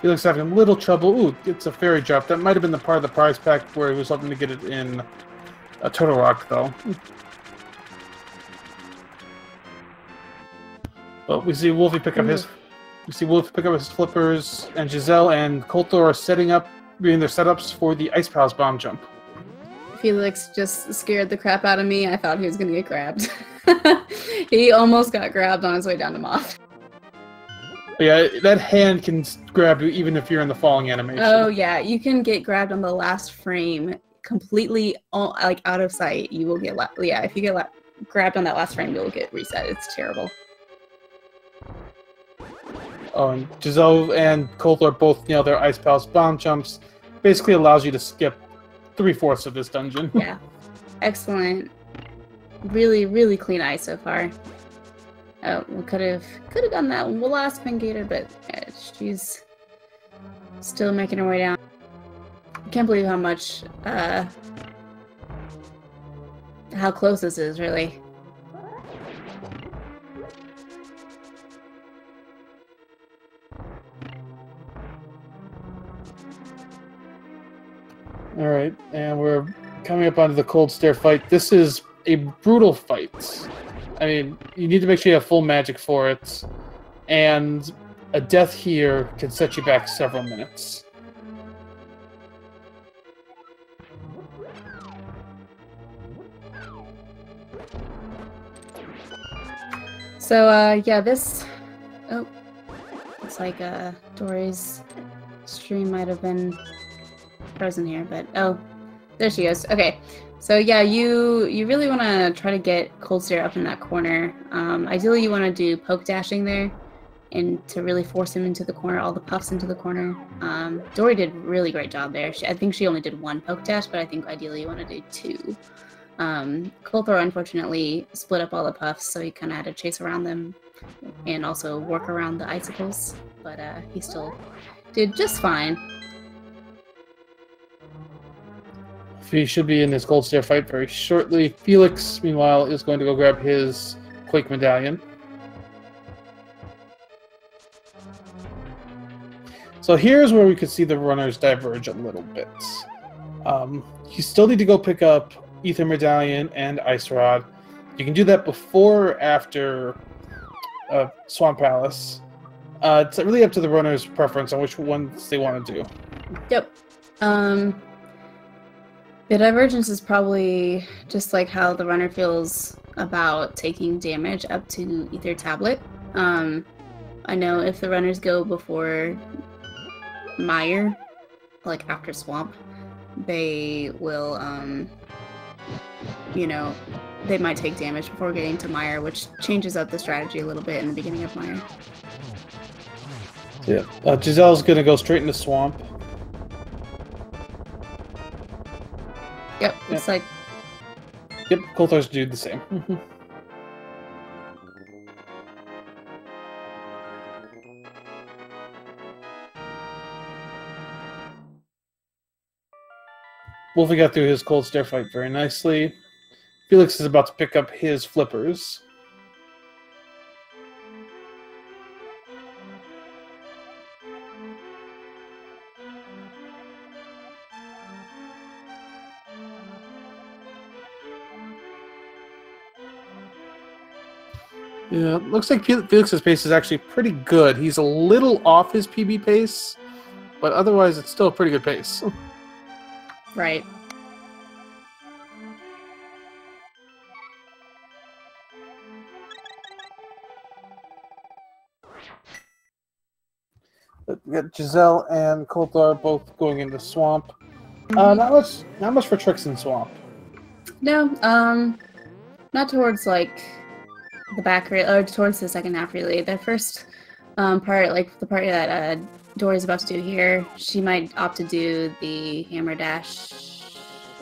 Felix having a little trouble. Ooh, it's a fairy drop. That might have been the part of the prize pack where he was hoping to get it in a Turtle Rock, though. But we see Wulfy pick up his You see Wolf pick up his flippers, and Giselle and Coulter are setting up, doing their setups for the Ice Palace bomb jump. Felix just scared the crap out of me. I thought he was gonna get grabbed. He almost got grabbed on his way down to Moth. But yeah, that hand can grab you even if you're in the falling animation. Oh yeah, you can get grabbed on the last frame, completely like out of sight. You will get yeah. If you get grabbed on that last frame, you'll get reset. It's terrible. Oh, and Giselle and Coulter both nail their Ice Palace bomb jumps. Basically allows you to skip 3/4 of this dungeon. Yeah, excellent. Really, really clean ice so far. Oh, we could have done that last Pingator, but yeah, she's still making her way down. I can't believe how much, how close this is, really. Alright, and we're coming up onto the cold stair fight. This is a brutal fight. I mean, you need to make sure you have full magic for it, and a death here can set you back several minutes. So, yeah, this... Oh, looks like, Dory's stream might have been frozen here, but... Oh, there she goes. Okay. So yeah, you really want to try to get Cold Stare up in that corner. Ideally, you want to do poke dashing there, and to really force him into the corner, all the puffs into the corner. Dory did a really great job there. I think she only did 1 poke dash, but I think ideally you want to do 2. Coulter unfortunately split up all the puffs, so he kind of had to chase around them and also work around the icicles, but he still did just fine. He should be in this Cold Stare fight very shortly. Felix, meanwhile, is going to go grab his Quake Medallion. So here's where we could see the runners diverge a little bit. You still need to go pick up Ether Medallion and Ice Rod. You can do that before or after Swamp Palace. It's really up to the runner's preference on which ones they want to do. Yep. The divergence is probably just like how the runner feels about taking damage up to Ether Tablet. I know if the runners go before Mire, like after Swamp, they will, you know, they might take damage before getting to Mire, which changes up the strategy a little bit in the beginning of Mire. Yeah, Giselle's going to go straight into Swamp. Yep, looks like... Yep, Coulter's do the same. Wulfy got through his Cold Stare fight very nicely. Felix is about to pick up his flippers. Yeah, looks like Felix's pace is actually pretty good. He's a little off his PB pace, but otherwise it's still a pretty good pace. Right. But we got Giselle and Coulter both going into Swamp. Not much for Tricks in Swamp. No, not towards like the back or towards the second half really. The first part, like the part that Dory's about to do here, she might opt to do the hammer dash,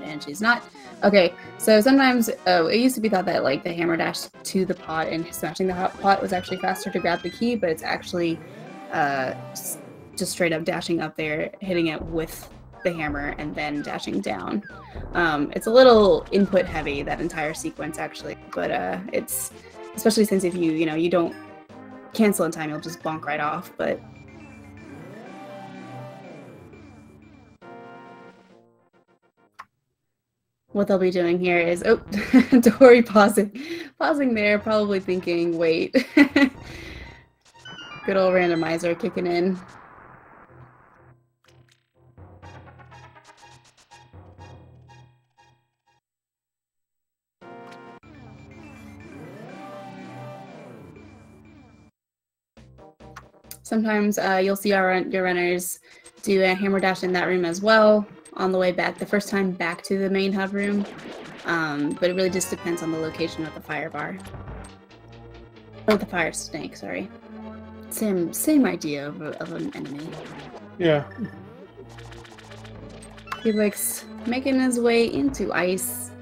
and she's not. Okay, so sometimes it used to be thought that like the hammer dash to the pot and smashing the hot pot was actually faster to grab the key, but it's actually just straight up dashing up there, hitting it with the hammer, and then dashing down. It's a little input heavy, that entire sequence actually, but it's especially since if you don't cancel in time, you'll just bonk right off. But what they'll be doing here is Dory pausing there, probably thinking, wait. Good old randomizer kicking in. Sometimes you'll see your runners do a hammer dash in that room as well on the way back, the first time back to the main hub room. But it really just depends on the location of the fire bar. Or the fire snake, sorry. Same idea of an enemy. Yeah. Felix making his way into ice.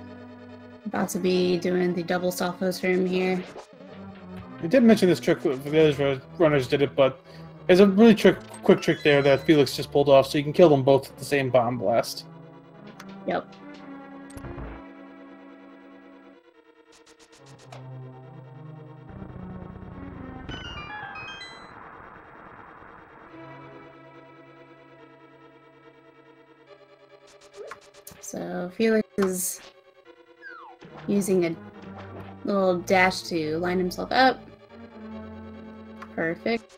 About to be doing the double sophos room here. I did mention this trick, the other runners did it, but there's a really quick trick there that Felix just pulled off, so you can kill them both with the same bomb blast. Yep. So Felix is using a little dash to line himself up. Perfect.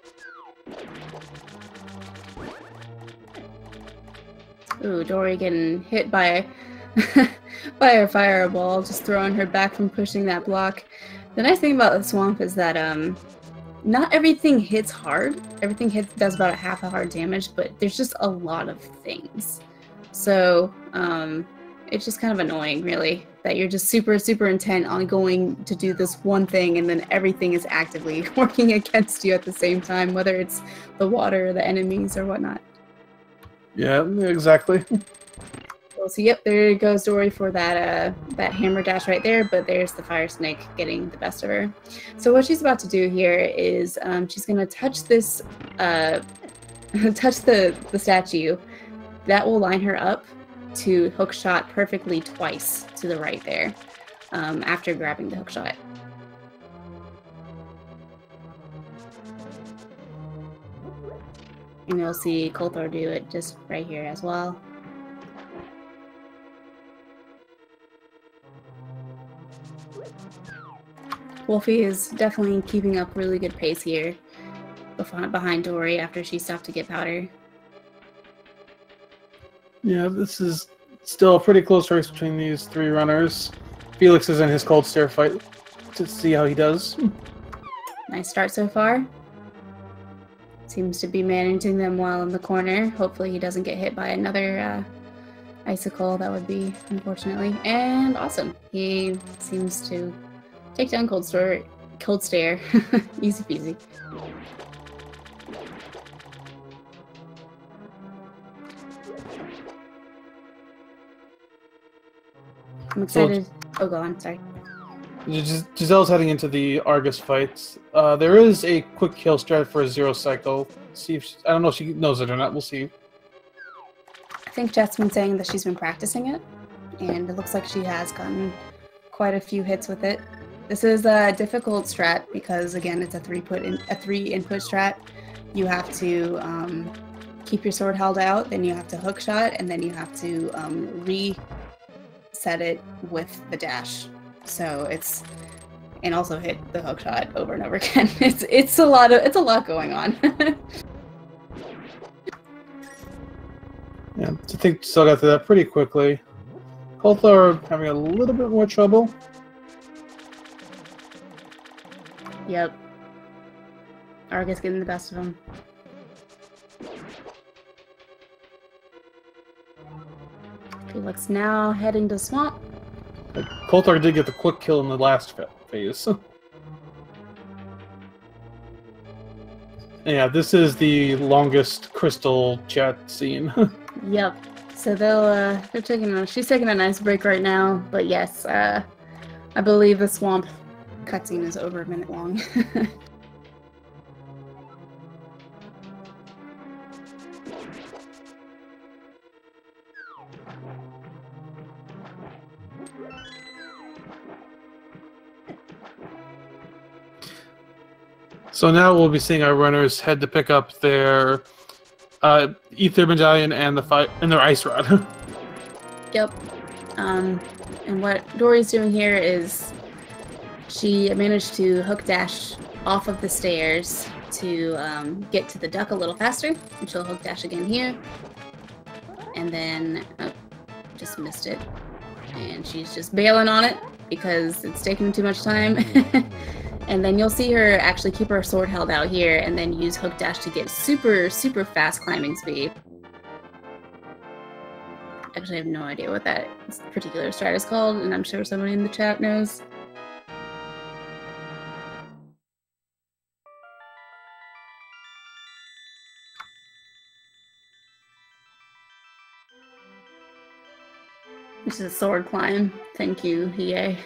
Ooh, Dory getting hit by by a fireball, just throwing her back from pushing that block. The nice thing about the swamp is that not everything hits hard. Everything does about half a hard damage, but there's just a lot of things. So it's just kind of annoying, really, that you're just super intent on going to do this one thing, and then everything is actively working against you at the same time, whether it's the water or the enemies or whatnot. Yeah, exactly. So yep, there goes Dory for that that hammer dash right there, but there's the fire snake getting the best of her. So what she's about to do here is she's gonna touch this touch the statue. That will line her up to hook shot perfectly twice to the right there after grabbing the hook shot. And you'll see Coulthor do it just right here as well. Wulfy is definitely keeping up really good pace here behind Dory after she stopped to get powder. Yeah, this is still a pretty close race between these three runners. Felix is in his cold stare fight to see how he does. Nice start so far. Seems to be managing them well in the corner. Hopefully he doesn't get hit by another icicle. That would be, unfortunately. And awesome. He seems to take down cold stare. Easy peasy. I'm excited. Oh, go on. Sorry. Giselle's heading into the Argus fight. There is a quick kill strat for a 0 cycle. See if I don't know if she knows it or not. We'll see. I think Jet's been saying that she's been practicing it, and it looks like she has gotten quite a few hits with it. This is a difficult strat because, again, it's a three input strat. You have to keep your sword held out, then you have to hook shot, and then you have to reset it with the dash. So it's, and also hit the hook shot over and over again. It's a lot going on. Yeah, I think still got through that pretty quickly. Coulthor having a little bit more trouble. Yep. Argus getting the best of him. Felix now heading to swamp. Coulthor did get the quick kill in the last phase. Yeah, this is the longest crystal chat scene. Yep. So they're taking she's taking a nice break right now, but yes, I believe the swamp cutscene is over a minute long. So now we'll be seeing our runners head to pick up their ether medallion and their ice rod. Yep. And what Dory's doing here is she managed to hook dash off of the stairs to get to the duck a little faster, and she'll hook dash again here. And then, oh, just missed it. And she's just bailing on it because it's taking too much time. And then you'll see her actually keep her sword held out here and then use hook dash to get super, super fast climbing speed. Actually, I have no idea what that particular strat is called, and I'm sure somebody in the chat knows. This is a sword climb. Thank you, Hiei.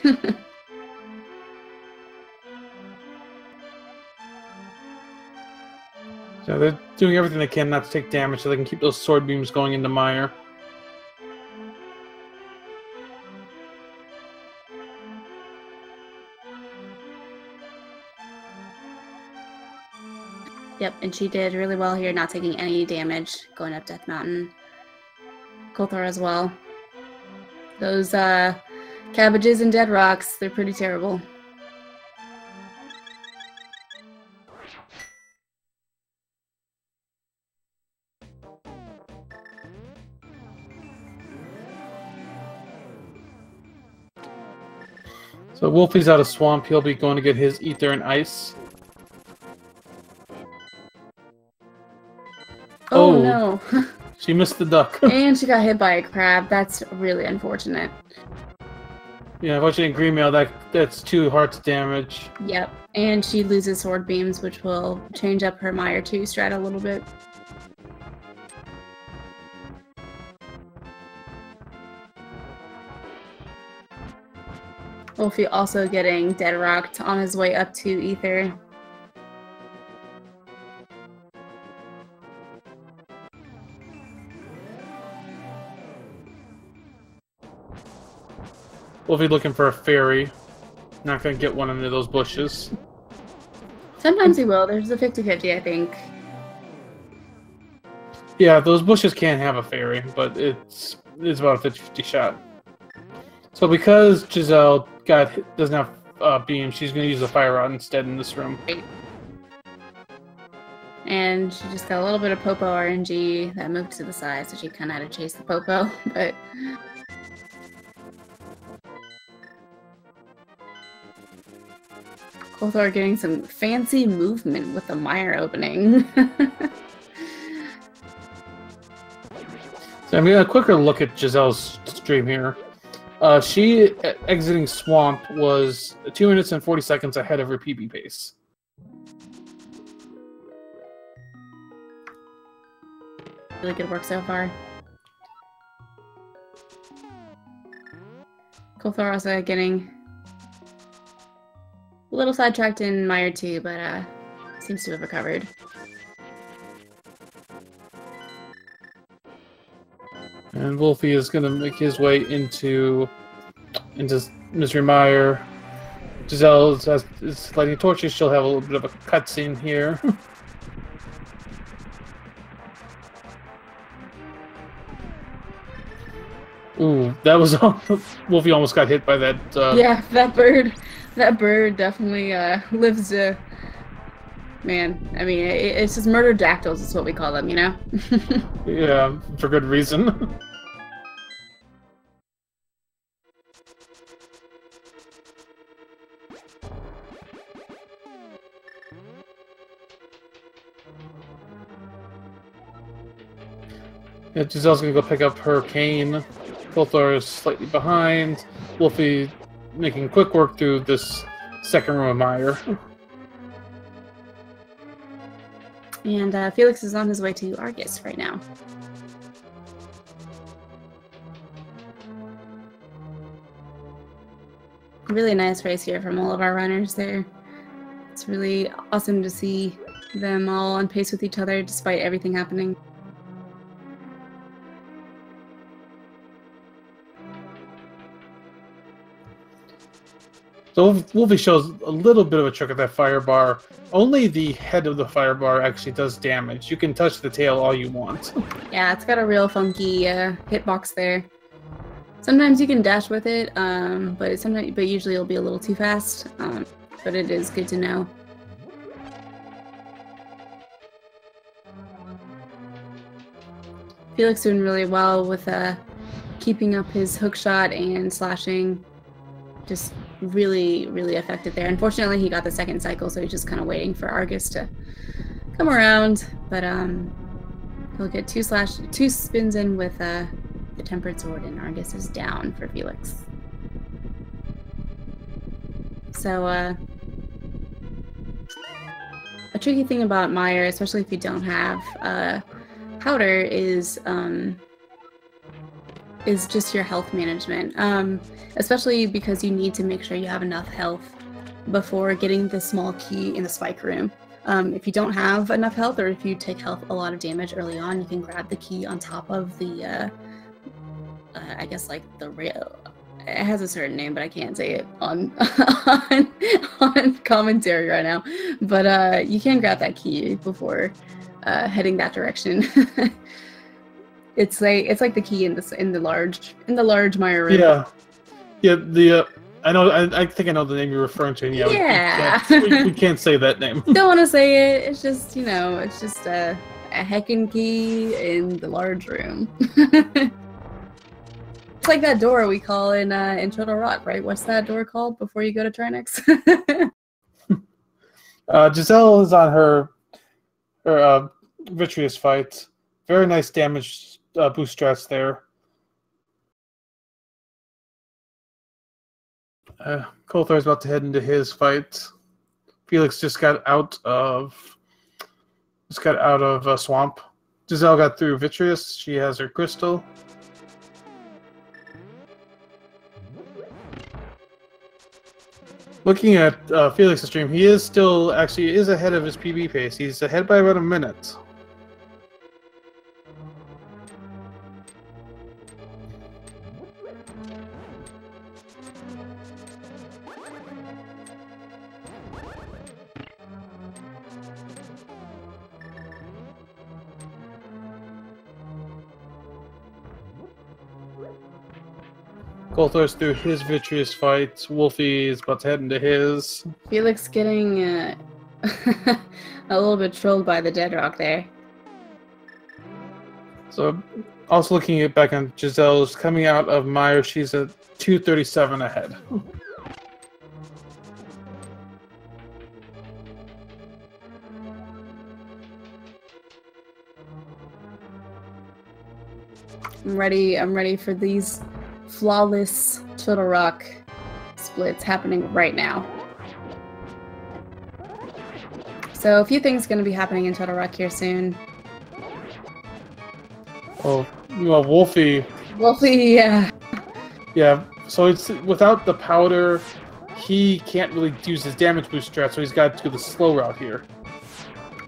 So they're doing everything they can not to take damage so they can keep those sword beams going into Mire. Yep, and she did really well here, not taking any damage going up Death Mountain. Kothor as well. Those cabbages and dead rocks, they're pretty terrible. So Wulfy's out of swamp. He'll be going to get his ether and ice. Oh no. She missed the duck. And she got hit by a crab. That's really unfortunate. Yeah, unfortunately in Green Mail, that's 2 hearts damage. Yep, and she loses sword beams, which will change up her Mire 2 strat a little bit. Wulfy also getting dead rocked on his way up to ether. Wulfy looking for a fairy. Not gonna get one into those bushes. Sometimes he will. There's a 50-50, I think. Yeah, those bushes can't have a fairy, but it's about a 50-50 shot. So because Giselle doesn't have beam, she's gonna use the fire rod instead in this room. And she just got a little bit of Popo RNG that moved to the side, so she kind of had to chase the Popo, but... Kothor getting some fancy movement with the Mire opening. So I'm getting a quicker look at Giselle's stream here. She exiting Swamp was 2 minutes and 40 seconds ahead of her PB pace. Really good work so far. Kothor also getting a little sidetracked in Mire 2, but seems to have recovered. And Wulfy is going to make his way into Mystery Mire. Giselle is lighting torches. She'll have a little bit of a cutscene here. Ooh, that was Wulfy almost got hit by that. Yeah, that bird. That bird definitely lives to... Man, I mean, it's just murder dactyls is what we call them, you know? Yeah, for good reason. Yeah, Giselle's gonna go pick up her cane. Kothor is slightly behind. Wulfy making quick work through this second room of Mire. And Felix is on his way to Argus right now. Really nice race here from all of our runners there. It's really awesome to see them all on pace with each other despite everything happening. So Wulfy shows a little bit of a trick at that fire bar. Only the head of the fire bar actually does damage. You can touch the tail all you want. Yeah, it's got a real funky hitbox there. Sometimes you can dash with it, but usually it'll be a little too fast. But it is good to know. Felix doing really well with keeping up his hook shot and slashing. Just really, really effective there. Unfortunately, he got the second cycle, so he's just kind of waiting for Argus to come around. But he'll get two spins in with the Tempered Sword, and Argus is down for Felix. So a tricky thing about Mire, especially if you don't have powder, is just your health management, especially because you need to make sure you have enough health before getting the small key in the spike room. If you don't have enough health, or if you take a lot of damage early on, you can grab the key on top of the, I guess like the rail. It has a certain name, but I can't say it on on commentary right now. But you can grab that key before heading that direction. It's like the key in the large Mire room. Yeah. I know. I think I know the name you're referring to. Yeah. We can't say that name. Don't want to say it. It's just it's just a heckin' key in the large room. It's like that door we call in Turtle Rock, right? What's that door called before you go to Trinex? Giselle is on her Vitreous fight. Very nice damage boost strats there. Coulthar is about to head into his fight. Felix just got out of Swamp. Giselle got through Vitreous. She has her crystal. Looking at Felix's stream, he is still actually ahead of his PB pace. He's ahead by about a minute. Coulthar's through his Vitreous fight. Wulfy is about to head into his. Felix getting a little bit trolled by the dead rock there. So, also looking at back on Giselle's coming out of Mire, she's at 237 ahead. I'm ready for these flawless Turtle Rock splits happening right now. So a few things going to be happening in Turtle Rock here soon. Oh, well, Wulfy. Wulfy, yeah. Yeah, so it's without the powder, he can't really use his damage boost strat, so he's got to do the slow route here.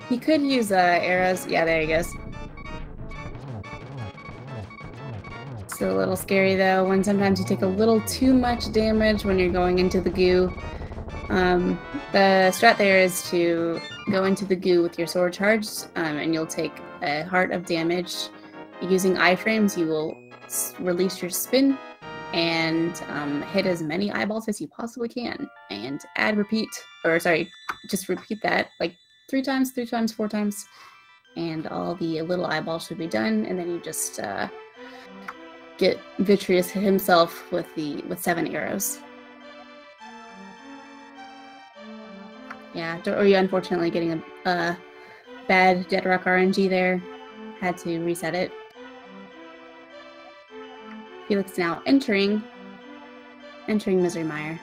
He could use arrows. Yeah, there he goes. Still a little scary though, when sometimes you take a little too much damage when you're going into the goo. The strat there is to go into the goo with your sword charged, and you'll take a heart of damage. Using iframes, you will release your spin and hit as many eyeballs as you possibly can, and just repeat that like 3 times, 4 times, and all the little eyeballs should be done, and then you just get Vitreous himself with 7 arrows. Yeah, Doria unfortunately getting a bad Dead Rock RNG there. Had to reset it. Felix now entering Misery Mire.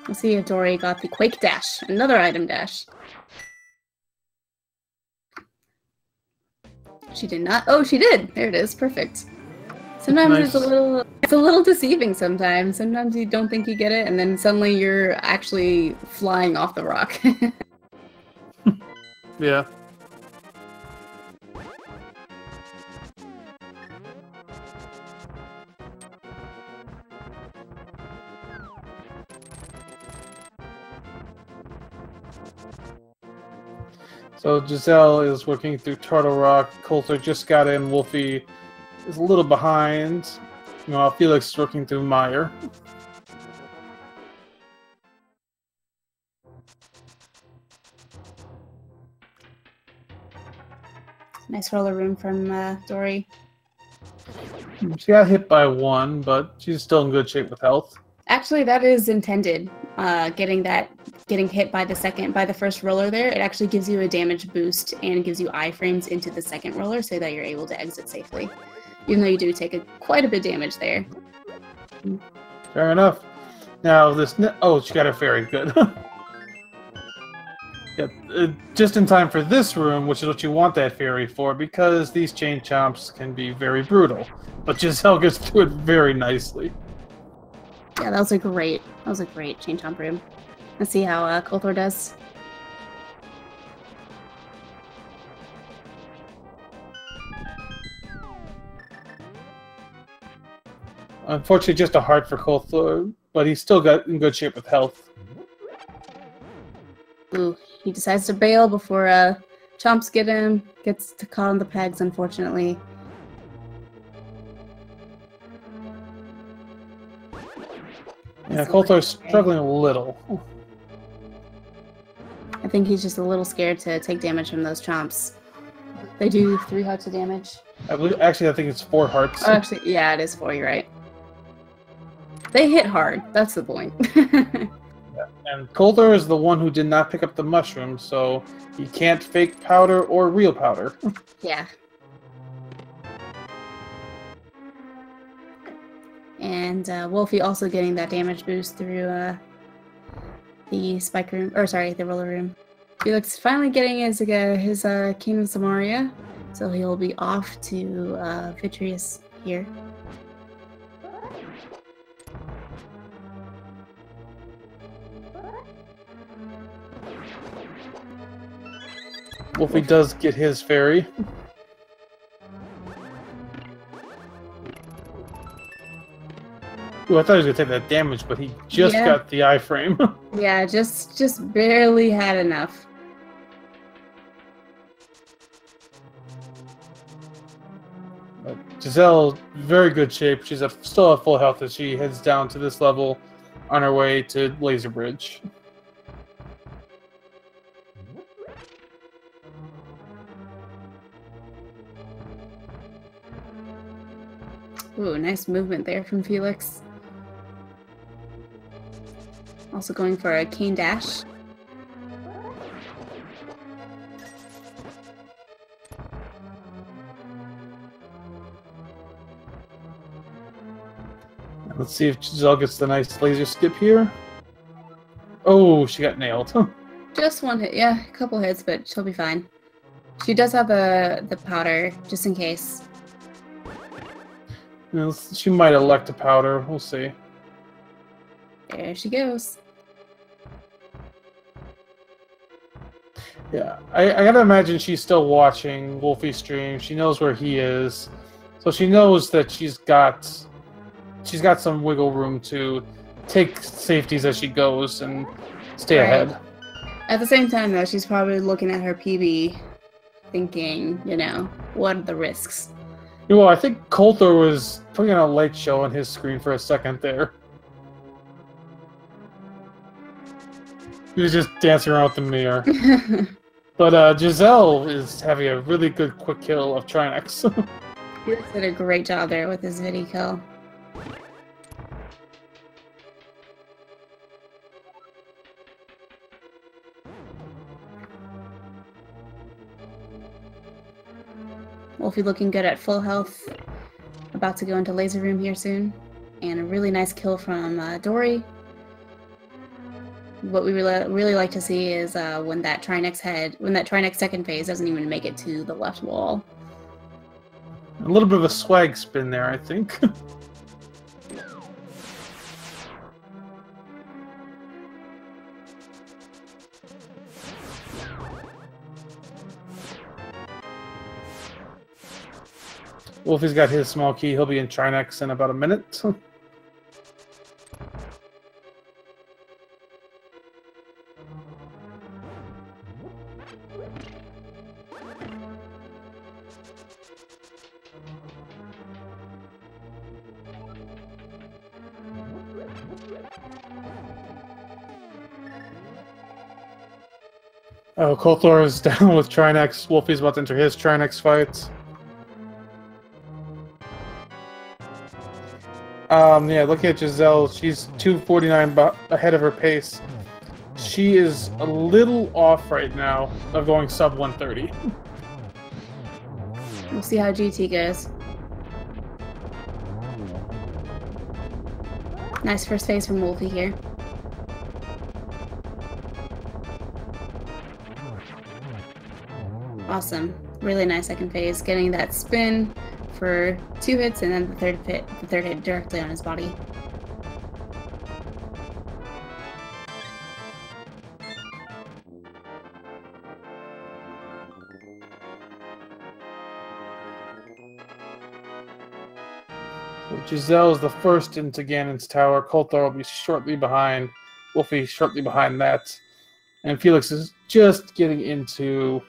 We'll see if Dory got the Quake Dash, another item dash. She did not. Oh, she did. There it is. Perfect. Sometimes nice. It's a little deceiving sometimes. Sometimes you don't think you get it, and then suddenly you're actually flying off the rock. Yeah. So Giselle is working through Turtle Rock. Coulthar just got in. Wulfy is a little behind. Meanwhile, Felix is working through Mire. Nice roller room from Dory. She got hit by one, but she's still in good shape with health. Actually, that is intended. Getting hit by the first roller there, it actually gives you a damage boost and gives you iframes into the second roller so that you're able to exit safely. Even though you do take quite a bit of damage there. Fair enough. Now this... Oh, she got a fairy. Good. Yeah, just in time for this room, which is what you want that fairy for, because these chain chomps can be very brutal. But Giselle gets through it very nicely. Yeah, that was a great chain chomp room. Let's see how Kolthor does. Unfortunately, just a heart for Kolthor, but he's still got in good shape with health. Ooh, he decides to bail before chomps get him. Gets to caught on the pegs, unfortunately. Yeah, Kolthor's struggling a little. I think he's just a little scared to take damage from those chomps. They do 3 hearts of damage. Actually, I think it's 4 hearts. Oh, actually, yeah, it is 4, you're right. They hit hard, that's the point. Yeah. And Kolthor is the one who did not pick up the mushroom, so he can't fake powder or real powder. Yeah. And Wulfy also getting that damage boost through the spike room, or sorry, the roller room. Felix finally getting his Kingdom Samaria, so he'll be off to Vitreous here. Wulfy does get his fairy. Ooh, I thought he was gonna take that damage, but he just got the iframe. Yeah, just barely had enough. But Giselle, very good shape. She's still at full health as she heads down to this level on her way to Laser Bridge. Ooh, nice movement there from Felix. Also going for a cane dash. Let's see if Giselle gets the nice laser skip here. Oh, she got nailed. Just one hit, yeah, a couple hits, but she'll be fine. She does have the powder, just in case. She might elect a powder. We'll see. There she goes. Yeah, I gotta imagine she's still watching Wulfy's stream. She knows where he is, so she knows that she's got some wiggle room to take safeties as she goes and stay ahead. At the same time, though, she's probably looking at her PB, thinking, you know, what are the risks? Well, I think Kolthor was putting on a light show on his screen for a second there. He was just dancing around with the mirror. But Giselle is having a really good quick kill of Trinex. He did a great job there with his video kill. Wulfy looking good at full health. About to go into laser room here soon. And a really nice kill from Dory. What we really like to see is when that Trinex second phase doesn't even make it to the left wall. A little bit of a swag spin there, I think. Wulfy's got his small key. He'll be in Trinex in about a minute. Oh, Kothor is down with Trinex. Wulfy's about to enter his Trinex fight. Yeah, looking at Giselle, she's 249 ahead of her pace. She is a little off right now of going sub 130. We'll see how GT goes. Nice first phase from Wulfy here. Awesome. Really nice second phase. Getting that spin for 2 hits and then the third hit directly on his body. So Giselle is the first into Ganon's tower. Kothor will be shortly behind. Wulfy shortly behind that. And Felix is just getting into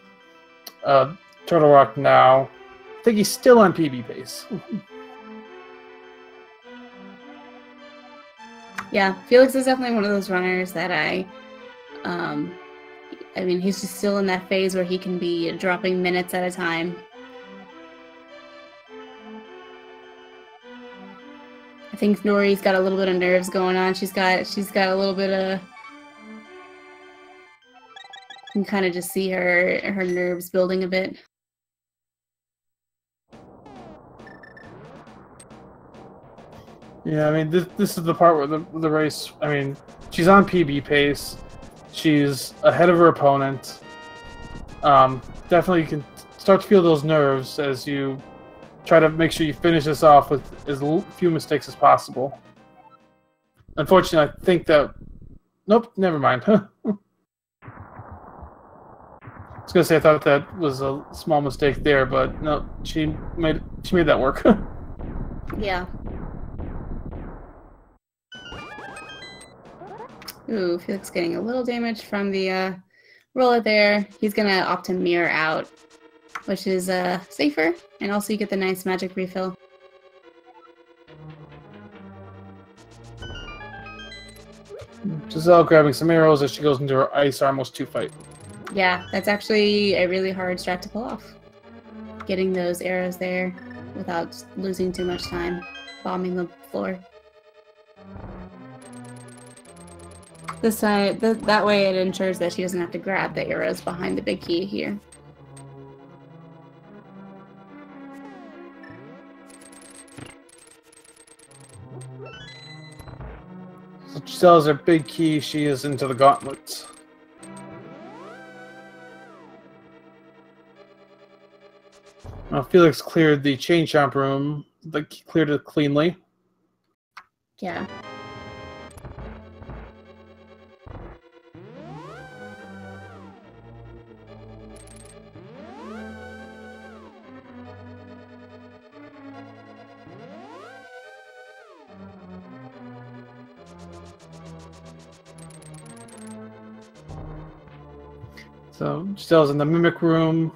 Turtle Rock now. I think he's still on PB pace. Yeah, Felix is definitely one of those runners that I mean, he's just still in that phase where he can be dropping minutes at a time. I think Nori's got a little bit of nerves going on. She's got a little bit of. You can kind of just see her nerves building a bit. Yeah, I mean, this is the part where the race. I mean, she's on PB pace. She's ahead of her opponent. Definitely, you can start to feel those nerves as you try to make sure you finish this off with as few mistakes as possible. Unfortunately, I think that. Nope, never mind. I was gonna say I thought that was a small mistake there, but no, she made that work. Yeah. Ooh, Felix getting a little damage from the roller there. He's gonna opt to mirror out, which is safer, and also you get the nice magic refill. Giselle grabbing some arrows as she goes into her Ice Armos 2 fight. Yeah, that's actually a really hard strat to pull off. Getting those arrows there without losing too much time, bombing the floor. This time, that way it ensures that she doesn't have to grab the arrows behind the big key here. So Giselle's her big key. She is into the gauntlet. Now Felix cleared the chain chomp room. Cleared it cleanly. Yeah. So Giselle's in the mimic room.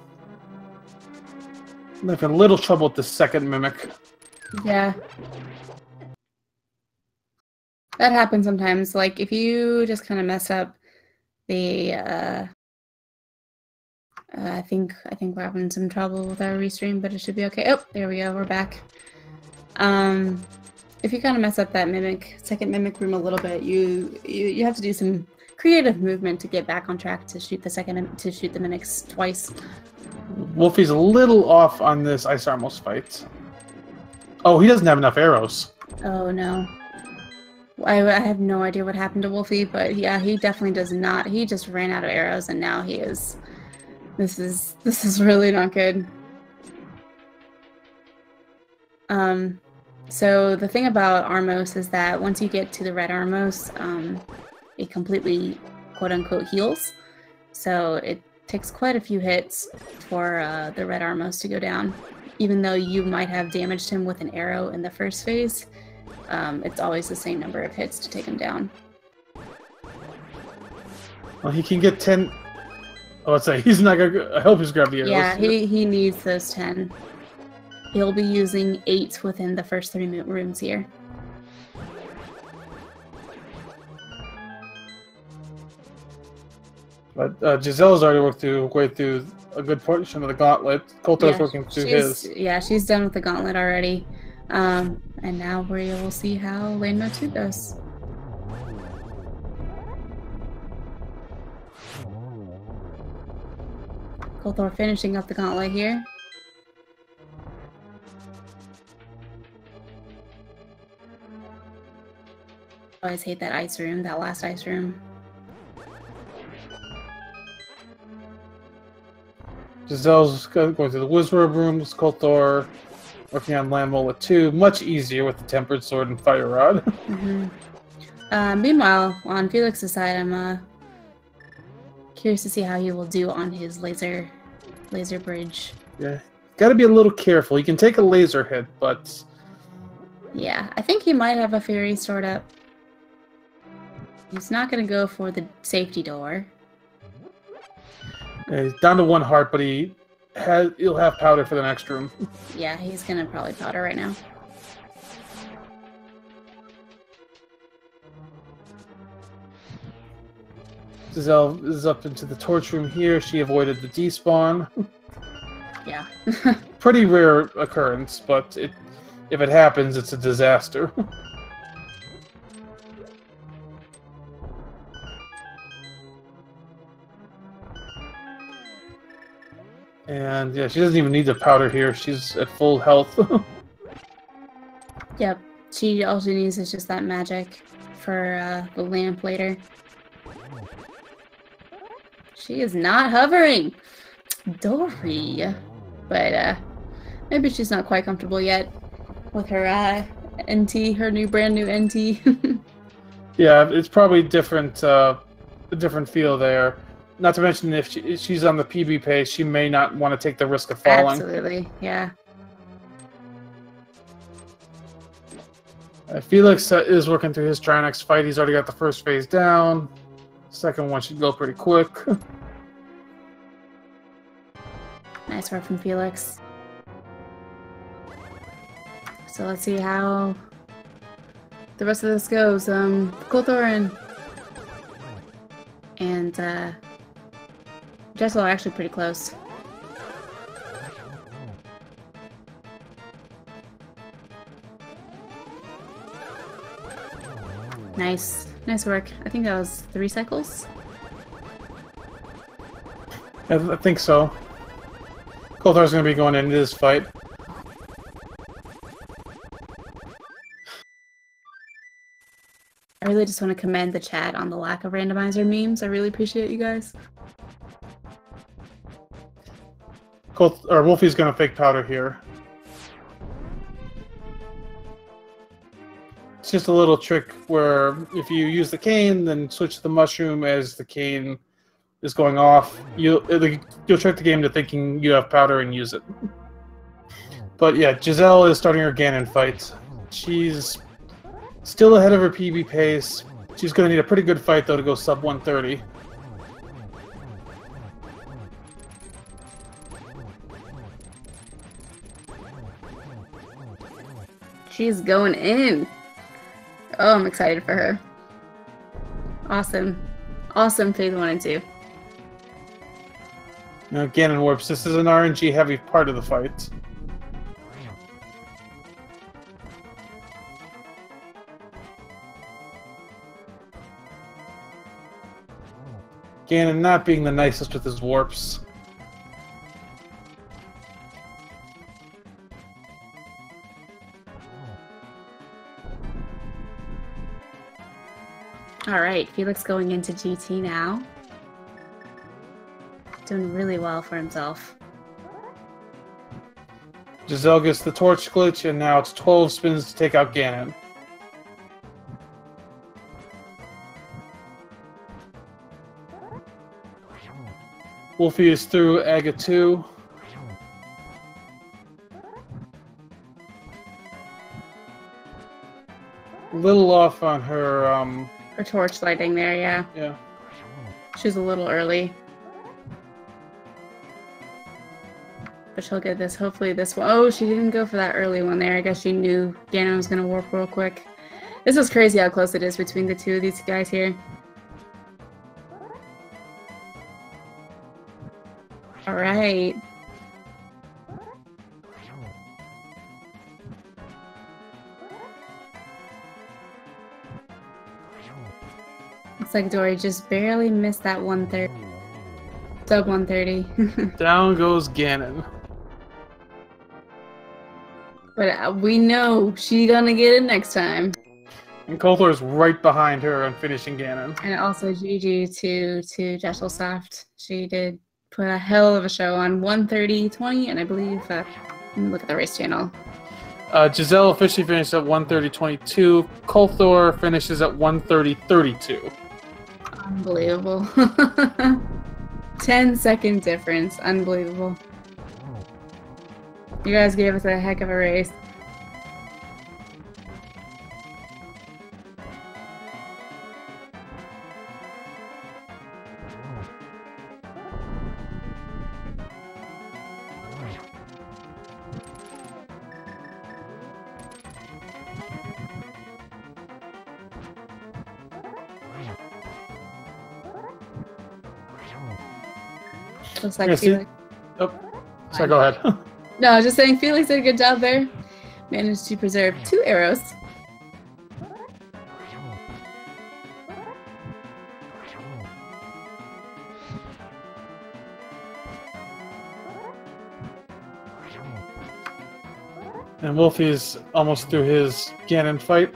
I'm having a little trouble with the second mimic. Yeah. That happens sometimes. Like, if you just kind of mess up the, I think we're having some trouble with our restream, but it should be okay. Oh, there we go. We're back. If you kind of mess up that second mimic room a little bit, you have to do some creative movement to get back on track to shoot the mimics twice. Wulfy's a little off on this Ice Armos fight. Oh, he doesn't have enough arrows. Oh no. I have no idea what happened to Wulfy, but yeah, he definitely does not. He just ran out of arrows, and now he is. This is really not good. So the thing about Armos is that once you get to the red Armos, it completely, quote unquote, heals. So it takes quite a few hits for the red Armos to go down. Even though you might have damaged him with an arrow in the first phase, it's always the same number of hits to take him down. Well, he can get 10. Oh, I'd say he's not gonna. I hope he's grabbed the arrows. Yeah, he needs those 10. He'll be using 8 within the first 3 rooms here. But Giselle's already worked way through a good portion of the gauntlet. Coulter's working through his. Yeah, she's done with the gauntlet already. And now we will see how Lane Mode 2 goes. Coulter finishing up the gauntlet here. I always hate that ice room, that last ice room. Giselle's going through the Wizard rooms. Coulter working on Land Mullet 2. Much easier with the Tempered Sword and Fire Rod. Meanwhile, on Felix's side, I'm curious to see how he will do on his laser bridge. Yeah, got to be a little careful. He can take a laser hit, but yeah, I think he might have a Fairy Sword up. He's not going to go for the safety door. Yeah, he's down to 1 heart, but he'll have powder for the next room. Yeah, he's going to probably powder right now. Giselle is up into the torch room here. She avoided the despawn. Yeah. Pretty rare occurrence, but if it happens, it's a disaster. And yeah, she doesn't even need the powder here. She's at full health. Yep. All she needs is just that magic for the lamp later. She is not hovering! Dory! But maybe she's not quite comfortable yet with her NT, her brand new NT. Yeah, it's probably different, a different feel there. Not to mention, if she's on the PB pace, she may not want to take the risk of falling. Absolutely, yeah. Felix is working through his Trinex fight. He's already got the first phase down. Second one should go pretty quick. Nice work from Felix. So let's see how the rest of this goes. Coulter and Jessel are actually pretty close. Nice work. I think that was 3 cycles. I think so. Coulter's going to be going into this fight. I really just want to commend the chat on the lack of randomizer memes. I really appreciate you guys. Wulfy's going to fake powder here. It's just a little trick where if you use the cane, then switch to the mushroom as the cane is going off. You'll trick the game to thinking you have powder and use it. But yeah, Giselle is starting her Ganon fight. She's still ahead of her PB pace. She's going to need a pretty good fight, though, to go sub 130. She's going in. Oh, I'm excited for her. Awesome. Awesome phase 1 and 2. Now, Ganon Warps. This is an RNG heavy part of the fight. Ganon not being the nicest with his warps. Alright, Felix going into GT now. Doing really well for himself. Giselle gets the torch glitch, and now it's 12 spins to take out Ganon. Wulfy is through Aga 2. A little off on her, Her torch lighting there, yeah. Yeah. She's a little early. But she'll get this, hopefully this one. Oh, she didn't go for that early one there. I guess she knew Ganon was going to warp real quick. This is crazy how close it is between the two of these guys here. right. Looks like Dory just barely missed that 130. Sub 130. Down goes Ganon. But we know she's gonna get it next time. And Kothor's right behind her on finishing Ganon. And also GG to Gesellschaft. She did put a hell of a show on 130.20, and I believe, let me look at the race channel. Giselle officially finished at 130.22. Kothor finishes at 130.32. Unbelievable. 10-second difference. Unbelievable. You guys gave us a heck of a race. Looks like Felix. Oh, sorry, go ahead. No, I was just saying Felix did a good job there. Managed to preserve 2 arrows. And Wulfy's almost through his Ganon fight.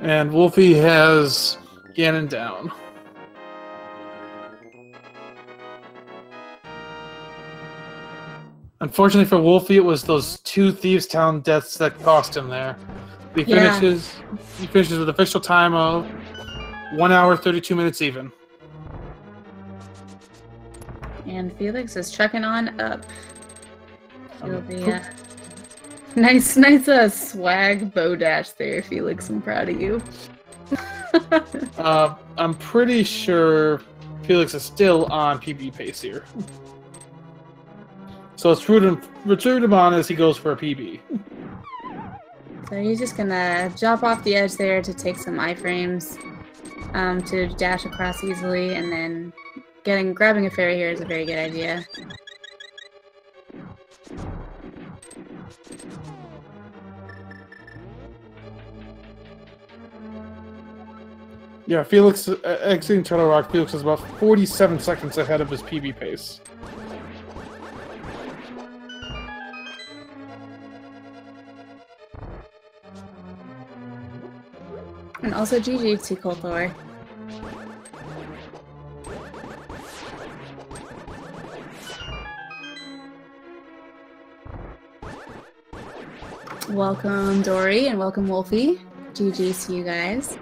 And Wulfy has Ganon down. Unfortunately for Wulfy, it was those 2 Thieves Town deaths that cost him there. He finishes with official time of 1 hour 32 minutes even. And Felix is trucking on up. He'll be nice swag bow dash there, Felix. I'm proud of you. I'm pretty sure Felix is still on PB pace here. So let's root him on as he goes for a PB. So he's just gonna jump off the edge there to take some iframes to dash across easily, and then grabbing a fairy here is a very good idea. Yeah, Felix exiting Turtle Rock. Felix is about 47 seconds ahead of his PB pace. And also GG to Kothor. Welcome Dory and welcome Wulfy. GG's to you guys.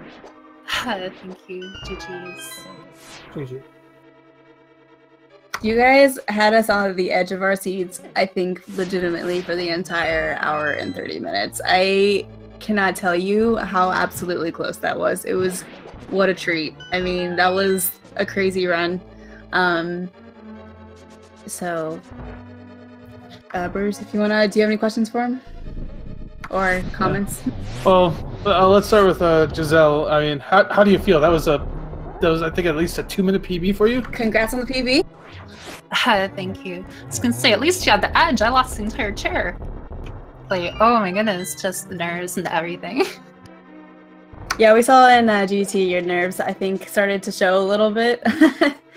Thank you. GG's. GG. You guys had us on the edge of our seats, I think, legitimately for the entire hour and 30 minutes. I cannot tell you how absolutely close that was. It was, what a treat. I mean, that was a crazy run. So, Bruce, if you wanna, do you have any questions for him? Or comments? Well, let's start with Giselle. I mean, how do you feel? That was I think at least a 2-minute PB for you. Congrats on the PB. Thank you. I was gonna say, at least you had the edge. I lost the entire chair. Like, oh my goodness, just the nerves and everything. Yeah, we saw in GT your nerves, I think, started to show a little bit.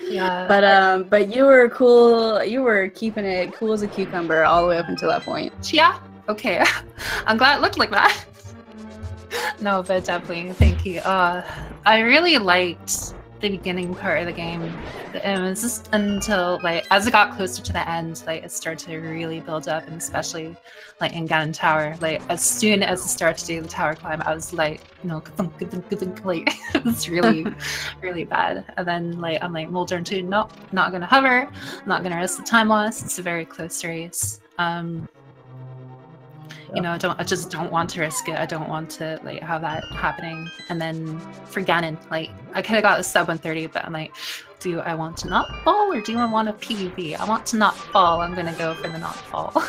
Yeah. But you were cool. You were keeping it cool as a cucumber all the way up until that point. Yeah. Okay. I'm glad it looked like that. No, but definitely, thank you. I really liked the beginning part of the game. It was just until, like, as it got closer to the end, like, it started to really build up, and especially, like, in Ganon Tower. Like, as soon as it started to do the tower climb, I was like, you know, like, it was really, really bad. And then, like, I'm like, Mulder 2, nope, not gonna hover, You know, I just don't want to risk it. I don't want to like have that happening. And then for Ganon, like I could have got a sub 130, but I'm like, do I want to not fall or do I want a PvP? I want to not fall. I'm gonna go for the not fall.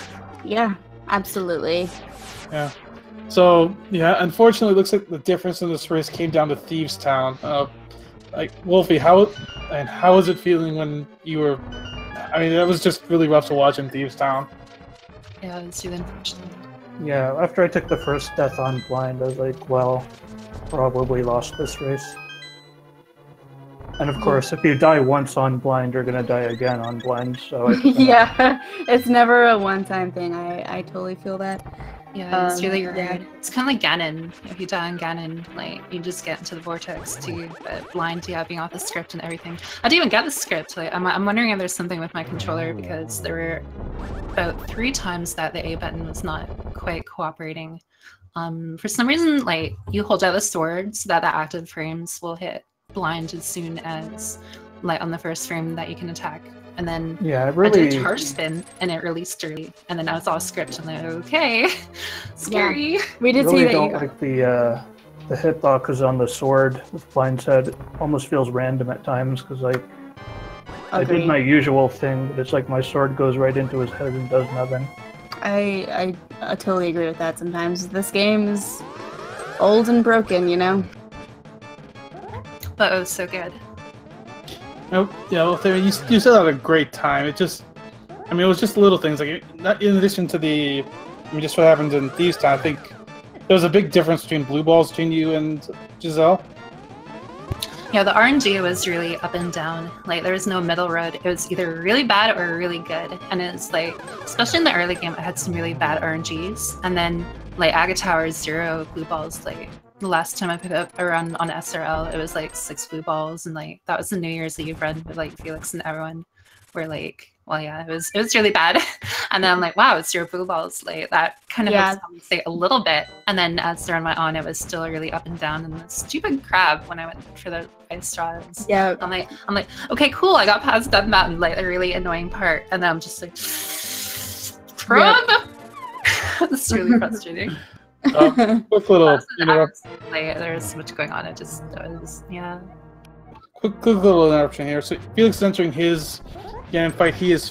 Yeah, absolutely. Yeah. So yeah, unfortunately, it looks like the difference in this race came down to Thieves Town. Like Wulfy, how was it feeling when you were? I mean, that was just really rough to watch in Thieves Town. Yeah, it's really unfortunate. Yeah, after I took the first death on blind, I was like, well, probably lost this race. And of course, if you die once on blind, you're gonna die again on blind, so... Yeah, it's never a one-time thing. I totally feel that. Yeah, it's really weird. Yeah. It's kind of like Ganon. If you die on Ganon, like, you just get into the vortex too, but blind, yeah, being off the script and everything. I didn't even get the script. Like, I'm wondering if there's something with my controller, because there were about 3 times that the A button was not quite cooperating. For some reason, like, you hold out the sword so that the active frames will hit blind as soon as, like, on the first frame that you can attack. And then yeah, really... I did a charge spin and it released early, and then I was all script and like, okay, scary. Yeah. We did really see that. Don't like the hitboxes on the sword with blind's head. It almost feels random at times because like I did my usual thing, but it's like my sword goes right into his head and does nothing. I totally agree with that. Sometimes this game is old and broken, you know. But it was so good. Oh, yeah, well, you still had a great time. It just, I mean, it was just little things. Like, not in addition to the, I mean, just what happened in Thieves Town, I think there was a big difference between blue balls between you and Giselle. Yeah, the RNG was really up and down. Like, there was no middle road. It was either really bad or really good. And it's like, especially in the early game, I had some really bad RNGs. And then, like, Aga Tower 0 blue balls, like, the last time I put up a run on SRL, it was like 6 blue balls, and like that was the New Year's Eve run with like Felix and everyone. Where like, well, yeah, it was really bad. And then I'm like, wow, it's 0 blue balls. Like that kind of helps compensate a little bit. And then as the run went on, it was still really up and down. And the stupid crab when I went for the ice straws. Yeah, I'm like, okay, cool, I got past Death Mountain, like a really annoying part, and then I'm just like, run. It's really frustrating. Quick little interruption. There's so much going on. It was, yeah. Quick little interruption here. So Felix is entering his Ganon fight. He is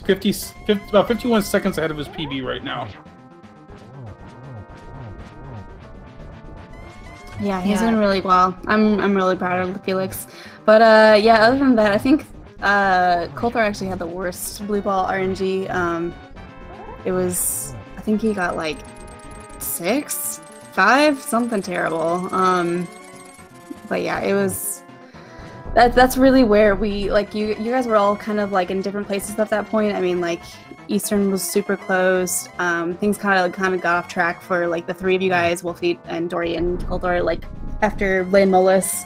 about 51 seconds ahead of his PB right now. Yeah, he's doing really well. I'm really proud of Felix. But yeah, other than that, I think Coulthar actually had the worst blue ball RNG. It was, I think he got like 6, 5, something terrible. But yeah, it was. That's really where we like you guys were all kind of like in different places at that point. I mean, like Eastern was super close. Things kind of got off track for like the 3 of you guys, Wulfy and Dory and Coulthar, like after Lane Mollis.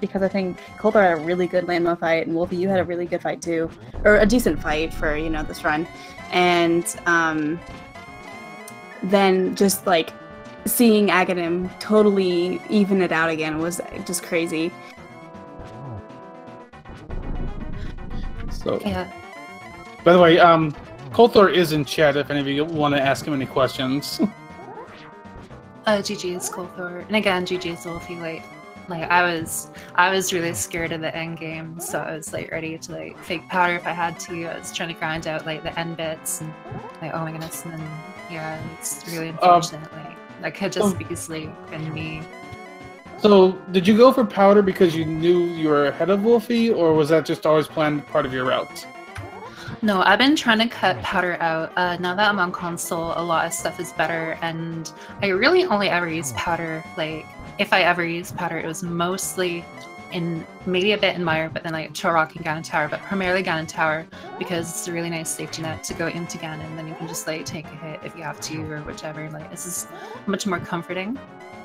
Because I think Coulthar had a really good Landmo fight, and Wulfy, you had a really good fight too, or a decent fight for this run, and then just like seeing Aghanim totally even it out again was just crazy. So, yeah. By the way, Coulthar is in chat if any of you want to ask him any questions. GG's Coulthar, and again, GG's Wulfy. Like I was really scared of the end game, so I was like ready to like fake powder if I had to. I was trying to grind out like the end bits, and like, oh my goodness, and then yeah, it's really unfortunate. Like that could just be easily been me. So, did you go for powder because you knew you were ahead of Wulfy, or was that just always planned part of your route? No, I've been trying to cut powder out. Now that I'm on console, a lot of stuff is better, and I really only ever use powder. Like, if I ever use powder, it was mostly in maybe a bit in Mire, but then like Chorok and Ganon Tower, but primarily Ganon Tower because it's a really nice safety net to go into Ganon. Then you can just like take a hit if you have to or whichever. Like, this is much more comforting.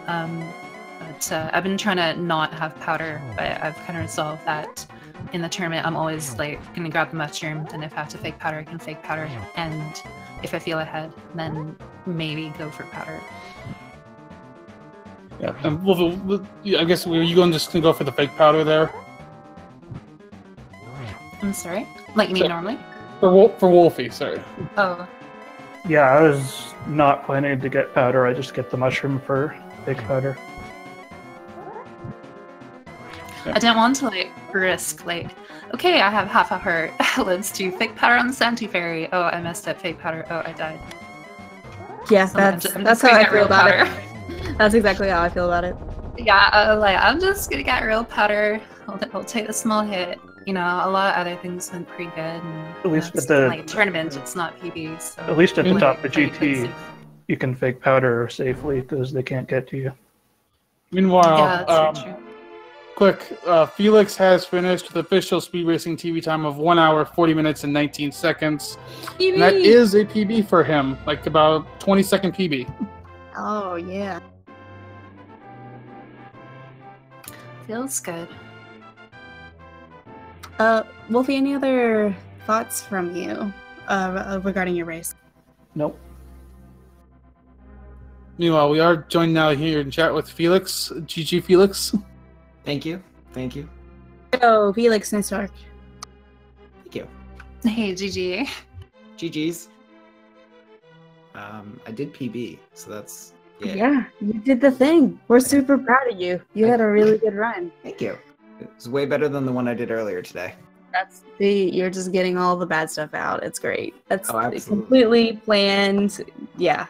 But I've been trying to not have powder, but I've kind of resolved that in the tournament I'm always like gonna grab the mushroom, and if I have to fake powder, I can fake powder, and if I feel ahead, then maybe go for powder. Yeah, and I guess were you just gonna go for the fake powder there? I'm sorry? Like you mean normally? For Wulfy, sorry. Oh. Yeah, I was not planning to get powder. I just get the mushroom for fake powder. I didn't want to like risk like, okay, I have half a heart. Let's do fake powder on the Santy Fairy. Oh, I messed up. Fake powder. Oh, I died. Yeah, So I'm that's just how gonna I get feel real about powder. it. That's exactly how I feel about it. Yeah, like I'm just gonna get real powder. I'll take a small hit. You know, a lot of other things went pretty good. And, At least it's at the- like tournament, it's not PB. So At least at the top of Play GT, safe. you can fake powder safely because they can't get to you. Meanwhile, Yeah, that's very true. quick, Felix has finished with official speed racing TV time of 1 hour, 40 minutes, and 19 seconds. And that is a PB for him, like about 20-second PB. Oh yeah. Feels good. Wulfy, any other thoughts from you regarding your race? Nope. Meanwhile, we are joined now here in chat with Felix. GG, Felix. Thank you. Thank you. Oh, Felix, nice work. Thank you. Hey, GG. GG's. I did PB, so that's Yeah, you did the thing. We're super proud of you. You had a really good run. Thank you. It was way better than the one I did earlier today. You're just getting all the bad stuff out. It's great. That's absolutely. completely planned. Yeah.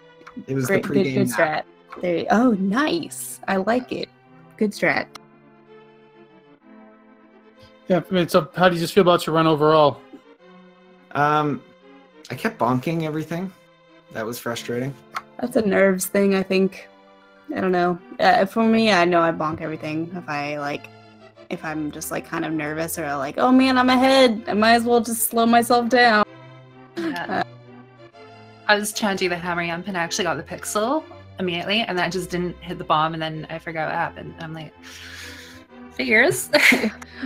It was Great, the pregame good nap. strat. Oh, nice. I like it. Good strat. Yeah, I mean, so how do you just feel about your run overall? I kept bonking everything. That was frustrating. That's a nerves thing, I think. I don't know. For me, I know I bonk everything if I'm just like kind of nervous or like, oh man, I'm ahead. I might as well just slow myself down. Yeah. I was trying to do the hammer jump and I actually got the pixel immediately, and that just didn't hit the bomb, and then I forgot what happened. I'm like, figures.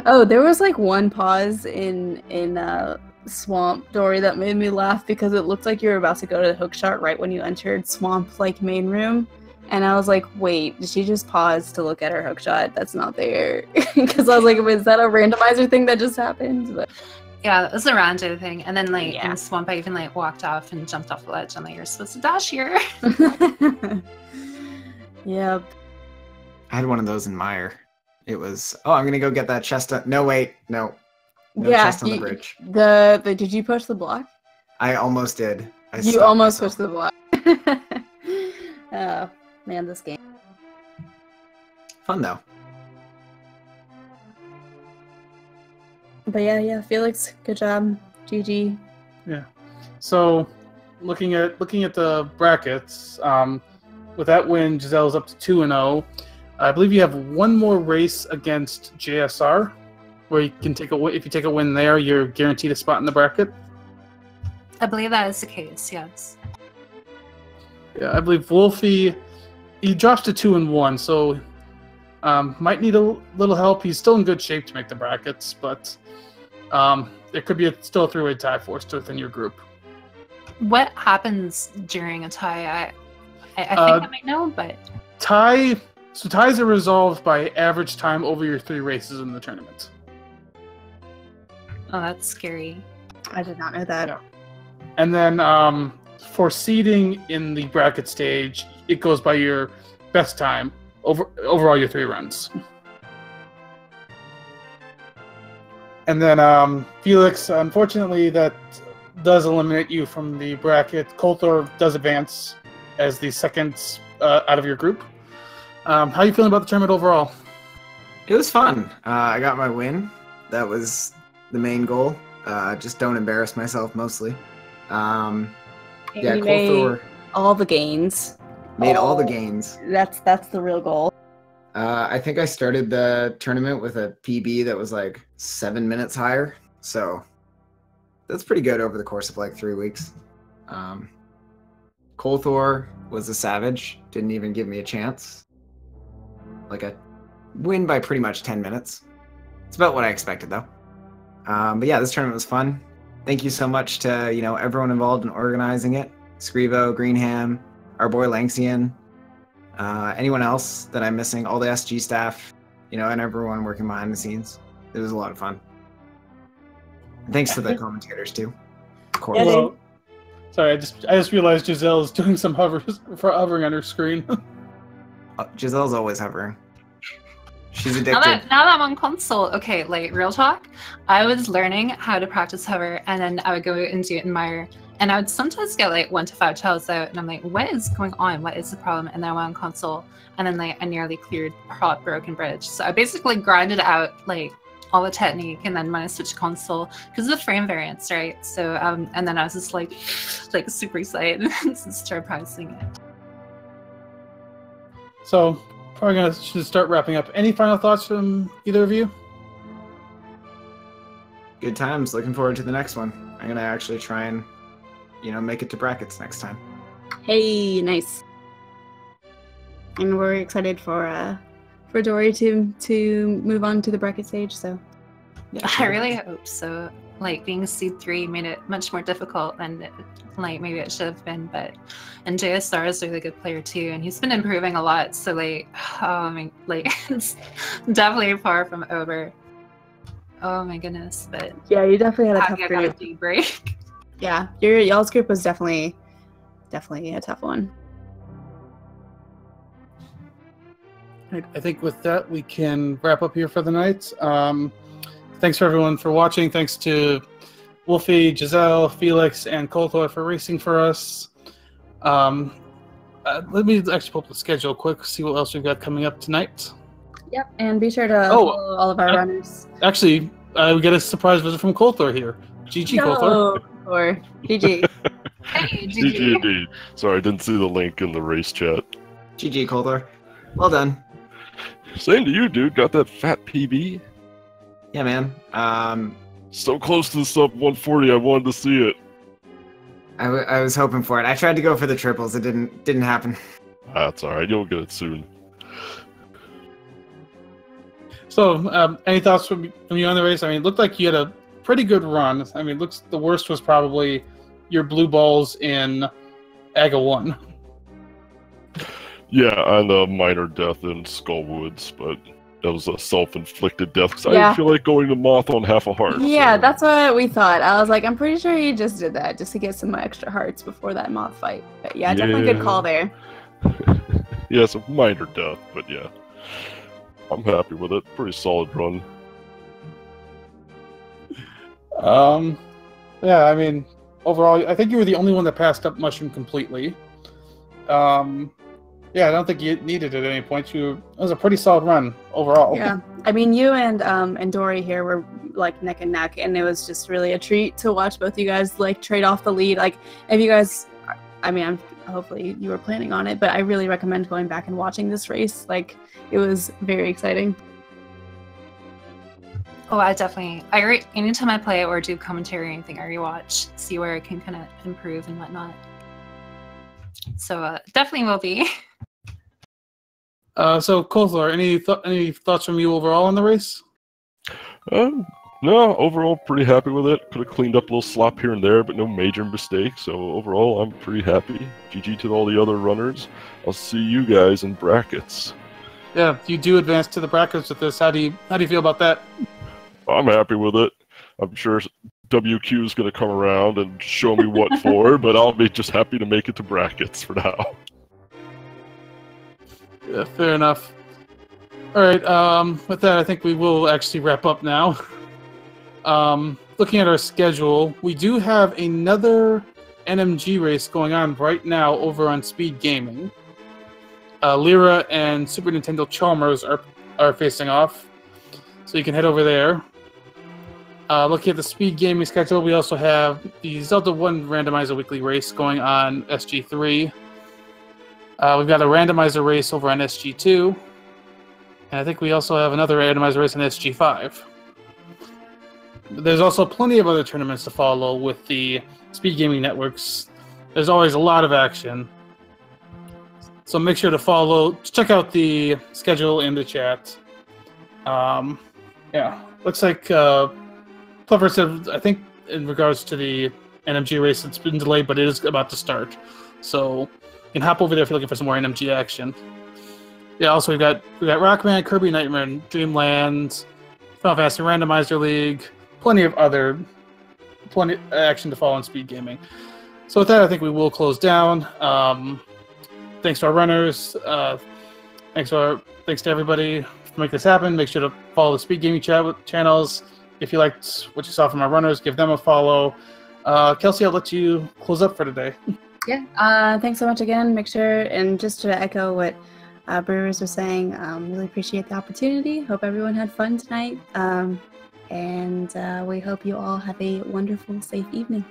Oh, there was like one pause in Swamp Dory that made me laugh because it looked like you were about to go to the hook shot right when you entered Swamp like main room. And I was like, wait, did she just pause to look at her hook shot? That's not there. Because I was like, is that a randomizer thing that just happened? But Yeah, it was a rando thing. And then like in Swamp, I even like walked off and jumped off the ledge. I'm like, you're supposed to dash here. Yep. I had one of those in Mire. It was, oh, I'm gonna go get that chest. No, wait, no. No Yeah, chest on the bridge. Did you push the block? I almost did. You almost pushed the block. Oh man, this game. Fun though. But yeah, Felix, good job. GG. Yeah. So, looking at the brackets, with that win, Giselle's up to 2-0. I believe you have one more race against JSR, where you can take a win. If you take a win there, you're guaranteed a spot in the bracket. I believe that is the case, yes. Yeah, I believe Wulfy, he drops to 2-1, so might need a little help. He's still in good shape to make the brackets, but there could be still a three-way tie forced within your group. What happens during a tie? I think I might know, but ties are resolved by average time over your 3 races in the tournament. oh, that's scary. I did not know that. Yeah. And then for seeding in the bracket stage, it goes by your best time over all your 3 runs. And then Felix, unfortunately, that does eliminate you from the bracket. Coulthor does advance as the second out of your group. How are you feeling about the tournament overall? It was fun. I got my win. That was the main goal. Just don't embarrass myself mostly. Yeah, You made all the gains. Made all the gains. That's the real goal. I think I started the tournament with a PB that was like 7 minutes higher. So that's pretty good over the course of like 3 weeks. Coulthor was a savage. Didn't even give me a chance. Like a win by pretty much 10 minutes. It's about what I expected though. But yeah, this tournament was fun. Thank you so much to, everyone involved in organizing it. Scrivo, Greenham, our boy Lanxian, anyone else that I'm missing, all the SG staff, and everyone working behind the scenes. It was a lot of fun. And thanks to the commentators too. Of course. Yeah, Well, Sorry, I just realized Giselle is doing some hovering on her screen. Giselle's always hovering. She's Now addicted. that I'm on console, okay, like real talk, I was learning how to practice hover, and then I would go and do it in Mire, and I would sometimes get like 1 to 5 tiles out, and I'm like, what is going on? What is the problem? And then I went on console, and then like I nearly cleared Broken Bridge. So I basically grinded out like all the technique, and then when I switched console, because of the frame variance, right? So and then I was just like super excited and started practicing it. So, probably should start wrapping up. Any final thoughts from either of you? Good times. Looking forward to the next one. I'm gonna actually try and, make it to brackets next time. Hey, nice. And we're excited for Dory to move on to the bracket stage. So, yeah, I really hope so. Like being seed 3 made it much more difficult than maybe it should have been. But and JSR is a really good player too, and he's been improving a lot. So it's definitely far from over. Oh my goodness! But yeah, you definitely had a tough group. A deep break. Yeah, y'all's group was definitely a tough one. Right, I think with that we can wrap up here for the night. Thanks for everyone for watching. Thanks to Wulfy, Giselle, Felix, and Koltor for racing for us. Let me actually pull up the schedule quick, see what else we've got coming up tonight. Yep, and be sure to follow all of our runners. Actually, we get a surprise visit from Koltor here. GG, Koltor. Or GG. Hey, GG indeed. Sorry, I didn't see the link in the race chat. GG, Koltor. Well done. Same to you, dude. Got that fat PB? Yeah, man. So close to the sub 140, I wanted to see it. I was hoping for it. I tried to go for the triples. It didn't happen. That's alright. You'll get it soon. So, any thoughts from you on the race? I mean, it looked like you had a pretty good run. I mean, the worst was probably your blue balls in AGA 1. Yeah, and a minor death in Skullwoods, but that was a self-inflicted death because I didn't feel like going to Moth on half a heart. Yeah, so. that's what we thought. I was like, I'm pretty sure he just did that just to get some extra hearts before that Moth fight. But yeah, definitely good call there. Yeah, it's a minor death, but yeah. I'm happy with it. Pretty solid run. Yeah, I mean, overall, I think you were the only one that passed up Mushroom completely. Yeah, I don't think you needed it at any point. It was a pretty solid run overall. Yeah, I mean, you and Dory here were like neck and neck, and it was just really a treat to watch both you guys like trade off the lead. Like, if you guys, I mean, hopefully you were planning on it, but I really recommend going back and watching this race. Like, it was very exciting. Oh, I definitely. Anytime I play or do commentary or anything, I rewatch, see where I can kind of improve and whatnot. So definitely will be. So Kolthor, any thoughts from you overall on the race? No, overall pretty happy with it. Could have cleaned up a little slop here and there, but no major mistakes. So overall, I'm pretty happy. GG to all the other runners. I'll see you guys in brackets. Yeah, you do advance to the brackets with this. How do you feel about that? I'm happy with it. I'm sure WQ is going to come around and show me what for, but I'll be just happy to make it to brackets for now. Yeah, fair enough. All right, with that, I think we will actually wrap up now. Looking at our schedule, we do have another NMG race going on right now over on Speed Gaming. Lyra and Super Nintendo Chalmers are facing off, so you can head over there. Looking at the Speed Gaming schedule, we also have the Zelda 1 Randomizer Weekly race going on SG3. We've got a randomizer race over on SG2. And I think we also have another randomizer race on SG5. There's also plenty of other tournaments to follow with the Speed Gaming networks. There's always a lot of action. So make sure to check out the schedule in the chat. Yeah, looks like Clever said, I think in regards to the NMG race, it's been delayed, but it is about to start. So you can hop over there if you're looking for some more NMG action. Yeah, also we got Rockman, Kirby Nightmare, Dreamland, Final Fantasy Randomizer League, plenty of action to follow in Speed Gaming. So with that, I think we will close down. Thanks to our runners. Thanks to everybody for making this happen. Make sure to follow the Speed Gaming channels. If you liked what you saw from our runners, give them a follow. Kelsey, I'll let you close up for today. Yeah. Thanks so much again. Make sure, and just to echo what Brewers are saying, really appreciate the opportunity. Hope everyone had fun tonight. And we hope you all have a wonderful, safe evening.